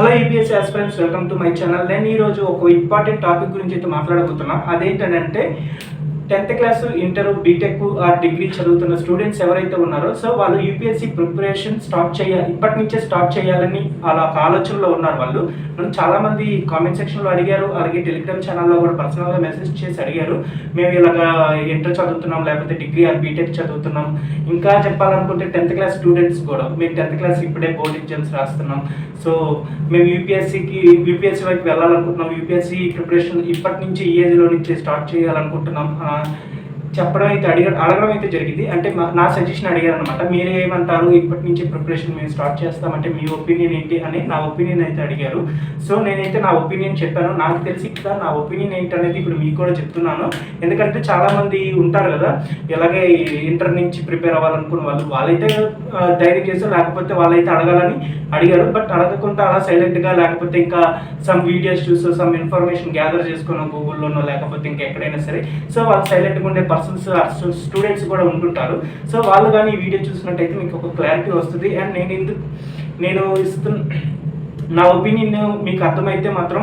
Hello EPS aspirants, welcome to my channel. నేను ఈరోజు ఒక ఇంపార్టెంట్ టాపిక్ గురించి అయితే మాట్లాడబోతున్నా. అదేంటంటే 10th class, inter, BTech or degree చదువుతున్న స్టూడెంట్స్ ఎవరైతే ఉన్నారో వాళ్ళు యూపీఎస్సీ ప్రిపరేషన్ ఇప్పటి నుంచే స్టార్ట్ చేయాలని అలా ఒక ఆలోచనలో ఉన్నారు వాళ్ళు. నన్ను చాలామంది కామెంట్ సెక్షన్లో అడిగారు, అలాగే టెలిగ్రామ్ ఛానల్లో కూడా పర్సనల్గా మెసేజ్ చేసి అడిగారు. మేము ఇలాగా ఇంటర్ చదువుతున్నాం, లేకపోతే డిగ్రీ ఆర్ బీటెక్ చదువుతున్నాం. ఇంకా చెప్పాలనుకుంటే 10th క్లాస్ స్టూడెంట్స్ కూడా మేము 10th క్లాస్ ఇప్పుడే బోర్డ్ ఎగ్జామ్స్ రాస్తున్నాం. సో మేము యూపీఎస్సీ వైపు వెళ్ళాలనుకుంటున్నాం, యూపీఎస్సీ ప్రిపరేషన్ ఇప్పటి నుంచి ఈ ఏజ్లో నుంచి స్టార్ట్ చేయాలనుకుంటున్నాం అడగడం అయితే జరిగింది. అంటే నా సజెషన్ అడిగారు అనమాట. మీరేమంటారు, ఇప్పటి నుంచి ప్రిపరేషన్ మేము స్టార్ట్ చేస్తామంటే మీ ఒపీనియన్ ఏంటి అని నా ఒపీనియన్ అయితే అడిగారు. సో నేనైతే నా ఒపీనియన్ చెప్పాను. నాకు తెలిసి ఇక్కడ నా ఒపీనియన్ ఏంటనేది ఇప్పుడు మీకు కూడా చెప్తున్నాను. ఎందుకంటే చాలామంది ఉంటారు కదా, ఎలాగే ఇంటర్ నుంచి ప్రిపేర్ అవ్వాలనుకున్న వాళ్ళైతే ధైర్యం చేస్తారు, లేకపోతే వాళ్ళైతే అడగాలని అడిగారు. బట్ అడగకుండా అలా సైలెంట్గా, లేకపోతే ఇంకా సమ్ వీడియోస్ చూసి సమ్ ఇన్ఫర్మేషన్ గ్యాదర్ చేసుకున్నాం గూగుల్లోనో, లేకపోతే ఇంకా ఎక్కడైనా సరే. సో వాళ్ళు సైలెంట్గా ఉండే స్టూడెంట్స్ కూడా ఉంటుంటారు. సో వాళ్ళు కానీ ఈ వీడియో చూసినట్టయితే మీకు ఒక క్లారిటీ వస్తుంది. అండ్ నేను నా ఒపీనియన్ మీకు అర్థమైతే మాత్రం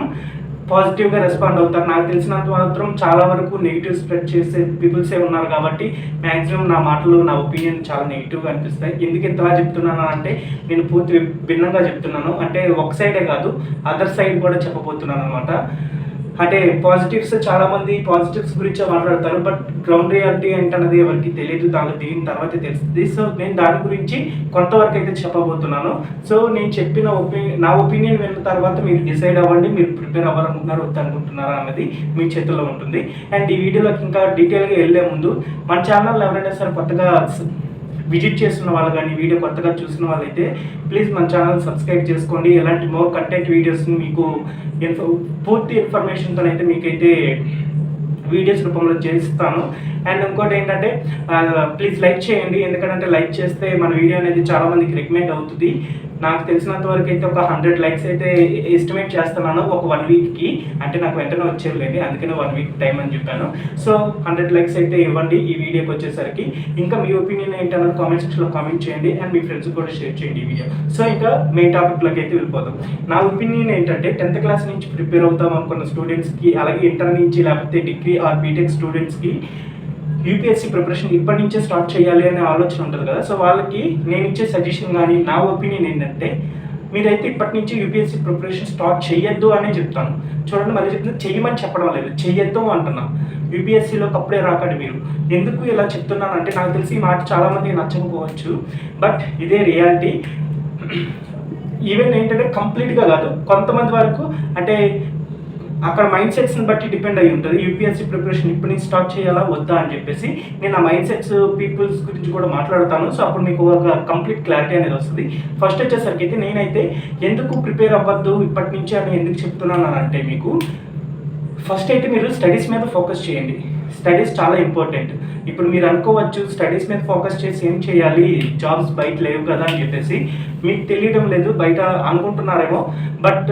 పాజిటివ్గా రెస్పాండ్ అవుతారు. నాకు తెలిసినంత మాత్రం చాలా వరకు నెగిటివ్ స్ప్రెడ్ చేసే పీపుల్సే ఉన్నారు కాబట్టి మ్యాక్సిమం నా మాటలు, నా ఒపీనియన్ చాలా నెగిటివ్గా అనిపిస్తాయి. ఎందుకు ఇంతలా చెప్తున్నాను అంటే నేను పూర్తి భిన్నంగా చెప్తున్నాను. అంటే ఒక సైడే కాదు, అదర్ సైడ్ కూడా చెప్పబోతున్నాను అనమాట. అంటే చాలామంది పాజిటివ్స్ గురించే మాట్లాడతారు, బట్ గ్రౌండ్ రియాలిటీ ఏంటన్నది ఎవరికి తెలియదు, దీని తర్వాత తెలుస్తుంది. సో నేను దాని గురించి కొంతవరకు అయితే చెప్పబోతున్నాను. సో నేను నా ఒపీనియన్ విన్న తర్వాత మీరు డిసైడ్ అవ్వండి, మీరు ప్రిపేర్ అవ్వాలనుకుంటున్నారు వద్దనుకుంటున్నారా అన్నది మీ చేతుల్లో ఉంటుంది. అండ్ ఈ వీడియోలోకి ఇంకా డీటెయిల్గా వెళ్ళే ముందు మన ఛానల్ ఎవరైనా సరే కొత్తగా విజిట్ చేస్తున్న వాళ్ళు కానీ వీడియో కొత్తగా చూసిన వాళ్ళైతే ప్లీజ్ మన ఛానల్ సబ్స్క్రైబ్ చేసుకోండి. ఎలాంటి మోర్ కంటెంట్ వీడియోస్ని మీకు పూర్తి ఇన్ఫర్మేషన్తో అయితే మీకైతే వీడియోస్ రూపంలో చేస్తాను. అండ్ ఇంకోటి ఏంటంటే ప్లీజ్ లైక్ చేయండి, ఎందుకంటే లైక్ చేస్తే మన వీడియో అనేది చాలామందికి రికమెండ్ అవుతుంది. నాకు తెలిసినంత వరకు అయితే ఒక 100 లైక్స్ అయితే ఎస్టిమేట్ చేస్తున్నాను ఒక 1 వీక్కి. అంటే నాకు వెంటనే వచ్చేది, అందుకనే 1 వీక్ టైం అని చెప్పాను. సో 100 లైక్స్ అయితే ఇవ్వండి ఈ వీడియోకి వచ్చేసరికి. ఇంకా మీ ఒపీనియన్ ఏంటన్నది కామెంట్ సెక్షన్లో కామెంట్ చేయండి అండ్ మీ ఫ్రెండ్స్ కూడా షేర్ చేయండి ఈ వీడియో. సో ఇంకా మెయిన్ టాపిక్లోకి అయితే వెళ్ళిపోతాం. నా ఒపీనియన్ ఏంటంటే 10th క్లాస్ నుంచి ప్రిపేర్ అవుతాం అనుకున్న స్టూడెంట్స్కి, అలాగే ఇంటర్ నుంచి లేకపోతే డిగ్రీ ఆర్ బీటెక్ స్టూడెంట్స్కి యూపీఎస్సీ ప్రిపరేషన్ ఇప్పటి నుంచే స్టార్ట్ చేయాలి అనే ఆలోచన ఉంటుంది కదా. సో వాళ్ళకి నేను ఇచ్చే సజెషన్ కానీ నా ఒపీనియన్ ఏంటంటే మీరైతే ఇప్పటి నుంచి యూపీఎస్సీ ప్రిపరేషన్ స్టార్ట్ చేయొద్దు అనే చెప్తాను. చూడండి, మళ్ళీ చెప్తున్నా, చెయ్యమని చెప్పడం లేదు, చెయ్యొద్దు అంటున్నా. యూపీఎస్సీలోకి అప్పుడే రాకండి మీరు. ఎందుకు ఇలా చెప్తున్నానంటే నాకు తెలిసి ఈ మాట చాలామందికి నచ్చకపోవచ్చు, బట్ ఇదే రియాలిటీ. ఈవెన్ ఏంటంటే కంప్లీట్గా కాదు, కొంతమంది వరకు అంటే అక్కడ మైండ్ సెట్స్ని బట్టి డిపెండ్ అయ్యి ఉంటుంది. యూపీఎస్సీ ప్రిపరేషన్ ఇప్పటి నుంచి స్టార్ట్ చేయాలా వద్దా అని చెప్పేసి నేను ఆ మైండ్ సెట్స్ పీపుల్స్ గురించి కూడా మాట్లాడతాను. సో అప్పుడు మీకు ఒక కంప్లీట్ క్లారిటీ అనేది వస్తుంది. ఫస్ట్ వచ్చేసరికి అయితే నేనైతే ఎందుకు ప్రిపేర్ అవ్వద్దు ఇప్పటి నుంచి అని ఎందుకు చెప్తున్నాను అంటే, మీకు ఫస్ట్ అయితే మీరు స్టడీస్ మీద ఫోకస్ చేయండి. స్టడీస్ చాలా ఇంపార్టెంట్. ఇప్పుడు మీరు అనుకోవచ్చు స్టడీస్ మీద ఫోకస్ చేసి ఏం చేయాలి, జాబ్స్ బయట లేవు కదా అని చెప్పేసి. మీకు తెలియడం లేదు, బయట అనుకుంటున్నారేమో. బట్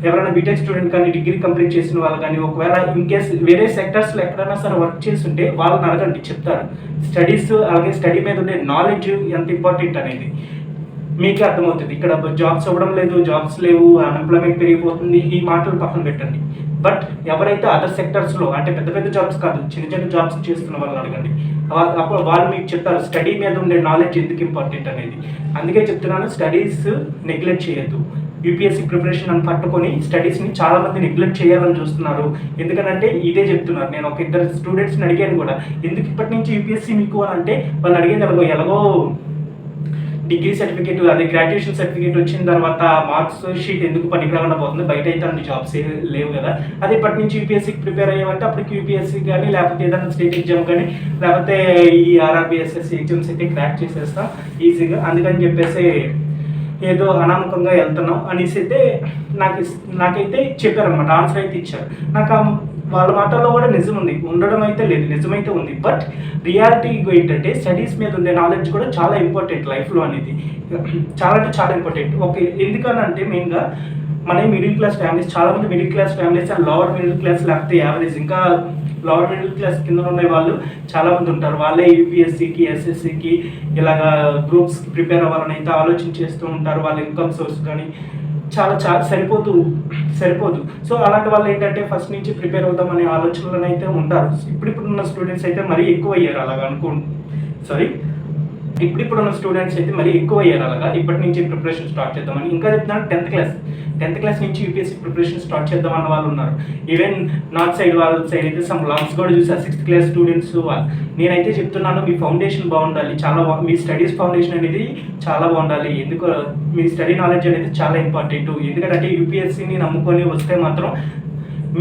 ఎవరైనా బీటెక్ స్టూడెంట్ కానీ డిగ్రీ కంప్లీట్ చేసిన వాళ్ళు కానీ ఒకవేళ ఇన్ కేస్ వేరే సెక్టర్స్లో ఎక్కడైనా సరే వర్క్ చేస్తుంటే వాళ్ళని అడగండి, చెప్తారు. స్టడీస్ అలాగే స్టడీ మీద ఉండే నాలెడ్జ్ ఎంత ఇంపార్టెంట్ అనేది మీకే అర్థమవుతుంది. ఇక్కడ జాబ్స్ అవ్వడం లేదు, జాబ్స్ లేవు, అన్ఎంప్లాయ్మెంట్ పెరిగిపోతుంది, ఈ మాటలు పక్కన పెట్టండి. బట్ ఎవరైతే అదర్ సెక్టర్స్లో అంటే పెద్ద పెద్ద జాబ్స్ కాదు, చిన్న చిన్న జాబ్స్ చేస్తున్న వాళ్ళని అడగండి. అప్పుడు వాళ్ళు మీకు చెప్తారు స్టడీ మీద ఉండే నాలెడ్జ్ ఎందుకు ఇంపార్టెంట్ అనేది. అందుకే చెప్తున్నాను, స్టడీస్ నెగ్లెక్ట్ చేయొద్దు. యూపీఎస్సీ ప్రిపరేషన్ అని పట్టుకొని స్టడీస్ని చాలామంది నెగ్లెక్ట్ చేయాలని చూస్తున్నారు. ఎందుకంటే ఇదే చెప్తున్నారు. నేను ఒక 2 స్టూడెంట్స్ని అడిగాను కూడా, ఎందుకు ఇప్పటి నుంచి యూపీఎస్సీ మీకు అని అంటే వాళ్ళు అడిగేది ఎలాగో డిగ్రీ సర్టిఫికేట్, అదే గ్రాడ్యుయేషన్ సర్టిఫికేట్ వచ్చిన తర్వాత మార్క్స్ షీట్ ఎందుకు పనికిరాకుండా పోతుంది, బయట అయితే అన్ని జాబ్స్ లేవు కదా. అదే ఇప్పటి నుంచి యూపీఎస్సీకి ప్రిపేర్ అయ్యామంటే అప్పటికి యూపీఎస్సీ కానీ లేకపోతే ఏదైనా స్టేట్ ఎగ్జామ్ కానీ లేకపోతే ఈ ఆర్ఆర్బిఎస్ఎస్సీ ఎగ్జామ్స్ అయితే క్రాక్ చేసేస్తాం ఈజీగా. అందుకని చెప్పేసి ఏదో అనామకంగా వెళ్తున్నాం అనేసి అయితే నాకైతే చెప్పారనమాట, ఆన్సర్ అయితే ఇచ్చారు. నాకు వాళ్ళ మాటల్లో కూడా నిజం ఉంది, ఉండడం అయితే లేదు, నిజమైతే ఉంది. బట్ రియాలిటీ ఏంటంటే స్టడీస్ మీద ఉండే నాలెడ్జ్ కూడా చాలా ఇంపార్టెంట్ లైఫ్లో అనేది, చాలా అంటే చాలా ఇంపార్టెంట్. ఓకే, ఎందుకనంటే మెయిన్గా మన మిడిల్ క్లాస్ ఫ్యామిలీస్, చాలామంది middle class families and lower middle class లేకపోతే యావరేజ్, ఇంకా లోవర్ మిడిల్ క్లాస్ కింద ఉన్న వాళ్ళు చాలామంది ఉంటారు. వాళ్ళే యూపీఎస్సీకి ఎస్ఎస్సీకి ఇలాగా గ్రూప్స్కి ప్రిపేర్ అవ్వాలని అయితే ఆలోచన చేస్తూ ఉంటారు. వాళ్ళ ఇన్కమ్ సోర్స్ కానీ చాలా సరిపోదు. సో అలాంటి వాళ్ళు ఏంటంటే ఫస్ట్ నుంచి ప్రిపేర్ అవుదామనే ఆలోచనలు అయితే ఉంటారు. ఇప్పుడున్న స్టూడెంట్స్ అయితే మరీ ఎక్కువ అయ్యారు అలాగా ఇప్పుడున్న స్టూడెంట్స్ అయితే మరీ ఎక్కువ అయ్యారు అలాగా. ఇప్పటి నుంచి ప్రిపరేషన్ స్టార్ట్ చేద్దామని. ఇంకా చెప్తున్నాను, 10th క్లాస్ నుంచి యూపీఎస్సీ ప్రిపరేషన్ స్టార్ట్ చేద్దాం అన్న వాళ్ళు ఉన్నారు. ఈవెన్ నార్త్ సైడ్ వాళ్ళ సైడ్ అయితే సమ్ లాగ్స్ కూడా చూసారు 6th క్లాస్ స్టూడెంట్స్. నేనైతే చెప్తున్నాను, మీ ఫౌండేషన్ బాగుండాలి, మీ స్టడీస్ ఫౌండేషన్ అనేది చాలా బాగుండాలి. ఎందుకు మీ స్టడీ నాలెడ్జ్ అనేది చాలా ఇంపార్టెంట్. ఎందుకంటే యూపీఎస్సీని నమ్ముకొని వస్తే మాత్రం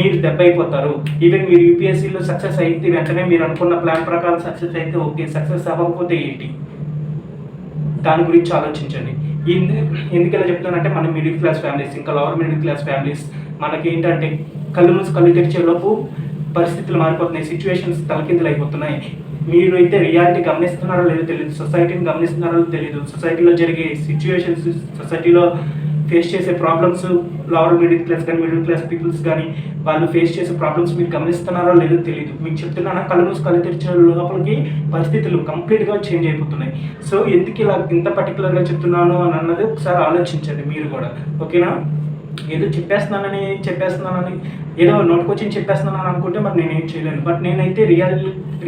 మీరు దెబ్బ అయిపోతారు. ఈవెన్ మీరు యూపీఎస్సీలో సక్సెస్ అయితే వెంటనే మీరు అనుకున్న ప్లాన్ ప్రకారం సక్సెస్ అయితే ఓకే, సక్సెస్ అవ్వకపోతే ఏంటి, దాని గురించి ఆలోచించండి. ఎందుకు ఇలా చెప్తానంటే మన మిడిల్ క్లాస్ ఫ్యామిలీస్, ఇంకా లోవర్ మిడిల్ క్లాస్ ఫ్యామిలీస్ మనకి ఏంటంటే కళ్ళు తెరిచేలోపు పరిస్థితులు మారిపోతున్నాయి, సిచ్యువేషన్స్ తలకిందులు అయిపోతున్నాయి. మీరు అయితే రియాలిటీ గమనిస్తున్నారో లేదో తెలియదు, సొసైటీని గమనిస్తున్నారో తెలియదు, సొసైటీలో జరిగే సిచ్యువేషన్స్, సొసైటీలో ఫేస్ చేసే ప్రాబ్లమ్స్, లోవర్ మిడిల్ క్లాస్ కానీ మిడిల్ క్లాస్ పీపుల్స్ కానీ వాళ్ళు ఫేస్ చేసే ప్రాబ్లమ్స్ మీరు గమనిస్తున్నారో లేదో తెలియదు. మీకు చెప్తున్నాను, కళ్ళు తెరిచిన లోపలికి పరిస్థితులు కంప్లీట్గా చేంజ్ అయిపోతున్నాయి. సో ఎందుకు ఇలా ఇంత పర్టికులర్గా చెప్తున్నాను అని అన్నది ఒకసారి ఆలోచించండి మీరు కూడా, ఓకేనా? ఏదో చెప్పేస్తున్నానని ఏదో నోటుకొచ్చి చెప్పేస్తున్నాను అనుకుంటే మరి నేనేం చేయలేను. బట్ నేనైతే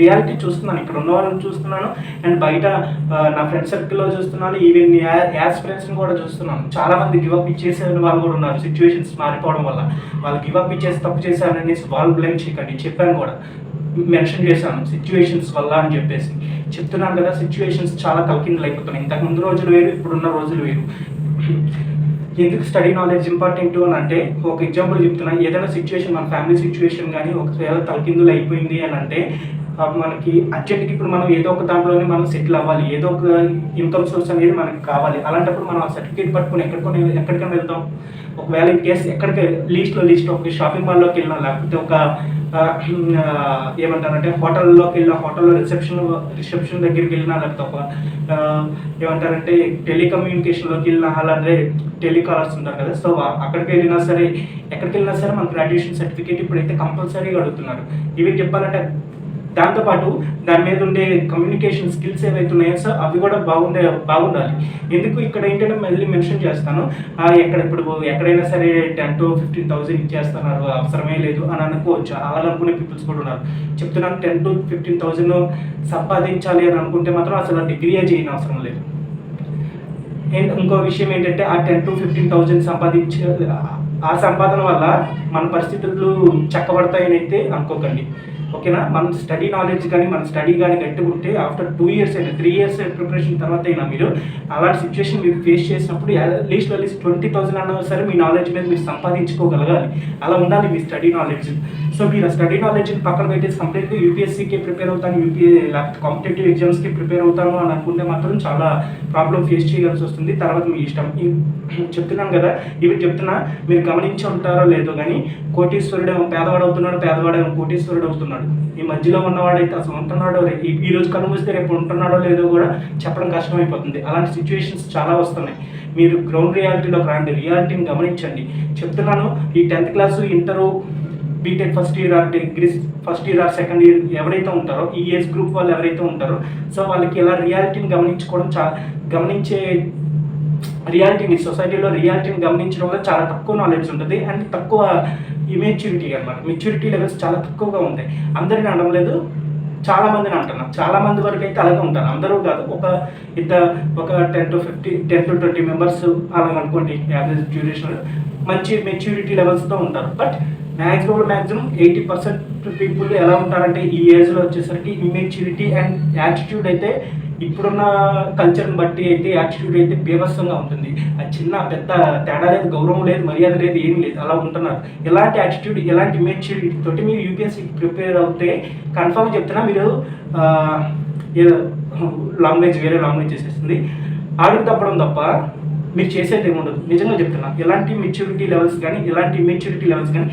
రియాలిటీ చూస్తున్నాను, ఇక్కడ ఉన్న వాళ్ళని చూస్తున్నాను, అండ్ బయట నా ఫ్రెండ్ సర్కిల్లో చూస్తున్నాను, ఈవెన్ యాజ్ ఫ్రెండ్స్ని కూడా చూస్తున్నాను. చాలామంది గివప్ ఇచ్చేసే వాళ్ళు కూడా ఉన్నారు. సిచ్యువేషన్స్ మారిపోవడం వల్ల వాళ్ళు గివప్ ఇచ్చేసి తప్పు చేశారనేసి వాళ్ళు బ్లేమ్ చేయకండి. చెప్పాను కూడా, మెన్షన్ చేశాను సిచ్యువేషన్స్ వల్ల అని చెప్పేసి. చెప్తున్నాను కదా, సిచ్యువేషన్స్ చాలా తలకిందులు అయిపోతున్నాయి. ఇంతకుముందు రోజులు వేరు, ఇప్పుడున్న రోజులు వేరు. ఎందుకు స్టడీ నాలెడ్జ్ ఇంపార్టెంట్ అని అంటే, ఒక ఎగ్జాంపుల్ చెప్తున్నా. ఏదైనా సిచ్యువేషన్, మన ఫ్యామిలీ సిచ్యువేషన్ కానీ ఒకవేళ తలకిందులు అయిపోయింది అని అంటే మనకి అర్జెంట్కి ఇప్పుడు మనం ఏదో ఒక దాంట్లోనే మనం సెటిల్ అవ్వాలి, ఏదో ఒక ఇన్కమ్ సోర్స్ అనేది మనకి కావాలి. అలాంటప్పుడు మనం ఆ సర్టిఫికేట్ పట్టుకుని ఎక్కడికైనా వెళ్తాం. ఒకవేళ ఇన్ కేసు ఎక్కడికి లీస్ట్ ఒక షాపింగ్ మాల్లోకి వెళ్ళినా, లేకపోతే ఒక ఏమంటారంటే హోటల్లోకి వెళ్ళినా, హోటల్లో రిసెప్షన్ దగ్గరికి వెళ్ళినా, లేకపోతే ఒక ఏమంటారంటే టెలికమ్యూనికేషన్లోకి వెళ్ళినా, అలాగే టెలికాలర్స్ ఉంటారు కదా. సో అక్కడికి వెళ్ళినా సరే, ఎక్కడికి వెళ్ళినా సరే మన గ్రాడ్యుయేషన్ సర్టిఫికేట్ ఇప్పుడైతే కంపల్సరీగా అడుగుతున్నారు. ఇవి చెప్పాలంటే దాంతోపాటు దాని మీద ఉండే కమ్యూనికేషన్ స్కిల్స్ ఏవైతే ఉన్నాయో సార్ అవి కూడా బాగుండాలి. ఎందుకు ఇక్కడ ఏంటంటే మళ్ళీ మెన్షన్ చేస్తాను, ఎక్కడైనా సరే 10,000 to 15,000 ఇచ్చేస్తున్నారు, అవసరమే లేదు అని అనుకోవచ్చు. అలా అనుకునే పీపుల్స్ కూడా ఉన్నారు. చెప్తున్నాను, 10,000 to 15,000 సంపాదించాలి అని అనుకుంటే మాత్రం అసలు డిగ్రీయే చేయని అవసరం లేదు. అండ్ ఇంకో విషయం ఏంటంటే, ఆ 10,000 to 15,000 ఆ సంపాదన వల్ల మన పరిస్థితులు చక్కబడతాయని అయితే అనుకోకండి, ఓకేనా? మన స్టడీ నాలెడ్జ్ కానీ మన స్టడీ కానీ గట్టిగుంటే ఆఫ్టర్ 2 years అయినా 3 years ప్రిపరేషన్ తర్వాత అయినా మీరు అలాంటి సిచ్యువేషన్ మీరు ఫేస్ చేసినప్పుడు అట్లీస్ట్ 20,000 అన్నా సరే మీ నాలెడ్జ్ మీద మీరు సంపాదించుకోగలగాలి. అలా ఉండాలి మీ స్టడీ నాలెడ్జ్. సో మీరు ఆ స్టడీ నాలెడ్జ్ని పక్కన పెట్టేసి కంప్లీట్గా యూపీఎస్సీకి ప్రిపేర్ అవుతాను, లేకపోతే కాంపిటేటివ్ ఎగ్జామ్స్కి ప్రిపేర్ అవుతాను అని అనుకుంటే మాత్రం చాలా ప్రాబ్లం ఫేస్ చేయాల్సి వస్తుంది. తర్వాత మీ ఇష్టం. చెప్తున్నాను కదా, ఇవి చెప్తున్నా, మీరు గమనించి ఉంటారో లేదో కానీ కోటీశ్వరుడేమో పేదవాడు అవుతున్నాడు, పేదవాడేమో కోటీశ్వరుడు అవుతున్నాడు. ఈ మధ్యలో ఉన్నవాడైతే అసలు ఉంటున్నాడో, ఈ రోజు కనుమూస్తే రేపు ఉంటున్నాడో లేదో కూడా చెప్పడం కష్టమైపోతుంది. అలాంటి సిచ్యువేషన్స్ చాలా వస్తున్నాయి. మీరు గ్రౌండ్ రియాలిటీలోకి రండి, రియాలిటీని గమనించండి. చెప్తున్నాను, ఈ 10th class, inter, BTech first year or degree first year or second year ఎవరైతే ఉంటారో, ఈ ఏజ్ గ్రూప్ వాళ్ళు ఎవరైతే ఉంటారో, సో వాళ్ళకి ఇలా రియాలిటీని గమనించే రియాలిటీని, సొసైటీలో రియాలిటీని గమనించడం వల్ల చాలా తక్కువ నాలెడ్జ్ ఉంటుంది అండ్ తక్కువ ఇమెచ్యూరిటీ అనమాట. మెచ్యూరిటీ లెవెల్స్ చాలా తక్కువగా ఉంటాయి. అందరిని అనడం లేదు, చాలా మందిని అంటున్నాను. చాలా మంది వరకు అయితే అలాగే ఉంటారు, అందరూ కాదు. ఒక 10 to 20 మెంబర్స్ అలా అనుకోండి, యావరేజ్ డ్యూరేషన్ మంచి మెచ్యూరిటీ లెవెల్స్తో ఉంటారు. బట్ మ్యాక్సిమం 80% పీపుల్ ఎలా ఉంటారంటే ఈ ఏజ్లో వచ్చేసరికి ఇమ్మెచ్యూరిటీ అండ్ యాటిట్యూడ్ అయితే ఇప్పుడున్న కల్చర్ని బట్టి అయితే యాటిట్యూడ్ అయితే బీభత్సంగా ఉంటుంది. అది చిన్న పెద్ద తేడా లేదు, గౌరవం లేదు, మర్యాద లేదు, ఏమీ లేదు, అలా ఉంటున్నారు. ఎలాంటి యాటిట్యూడ్, ఎలాంటి ఇమ్మెచ్యూరిటీ తోటి మీరు యూపీఎస్సీకి ప్రిపేర్ అవుతే కన్ఫర్మ్ చెప్తున్నా, మీరు ఏదో వేరే లాంగ్వేజ్ చేసేస్తుంది, ఆడికి తప్పడం తప్ప మీరు చేసేది ఏముండదు. నిజంగా చెప్తున్నా, ఎలాంటి మెచ్యూరిటీ లెవెల్స్ కానీ, ఎలాంటి ఇమ్మెచ్యూరిటీ లెవెల్స్ కానీ,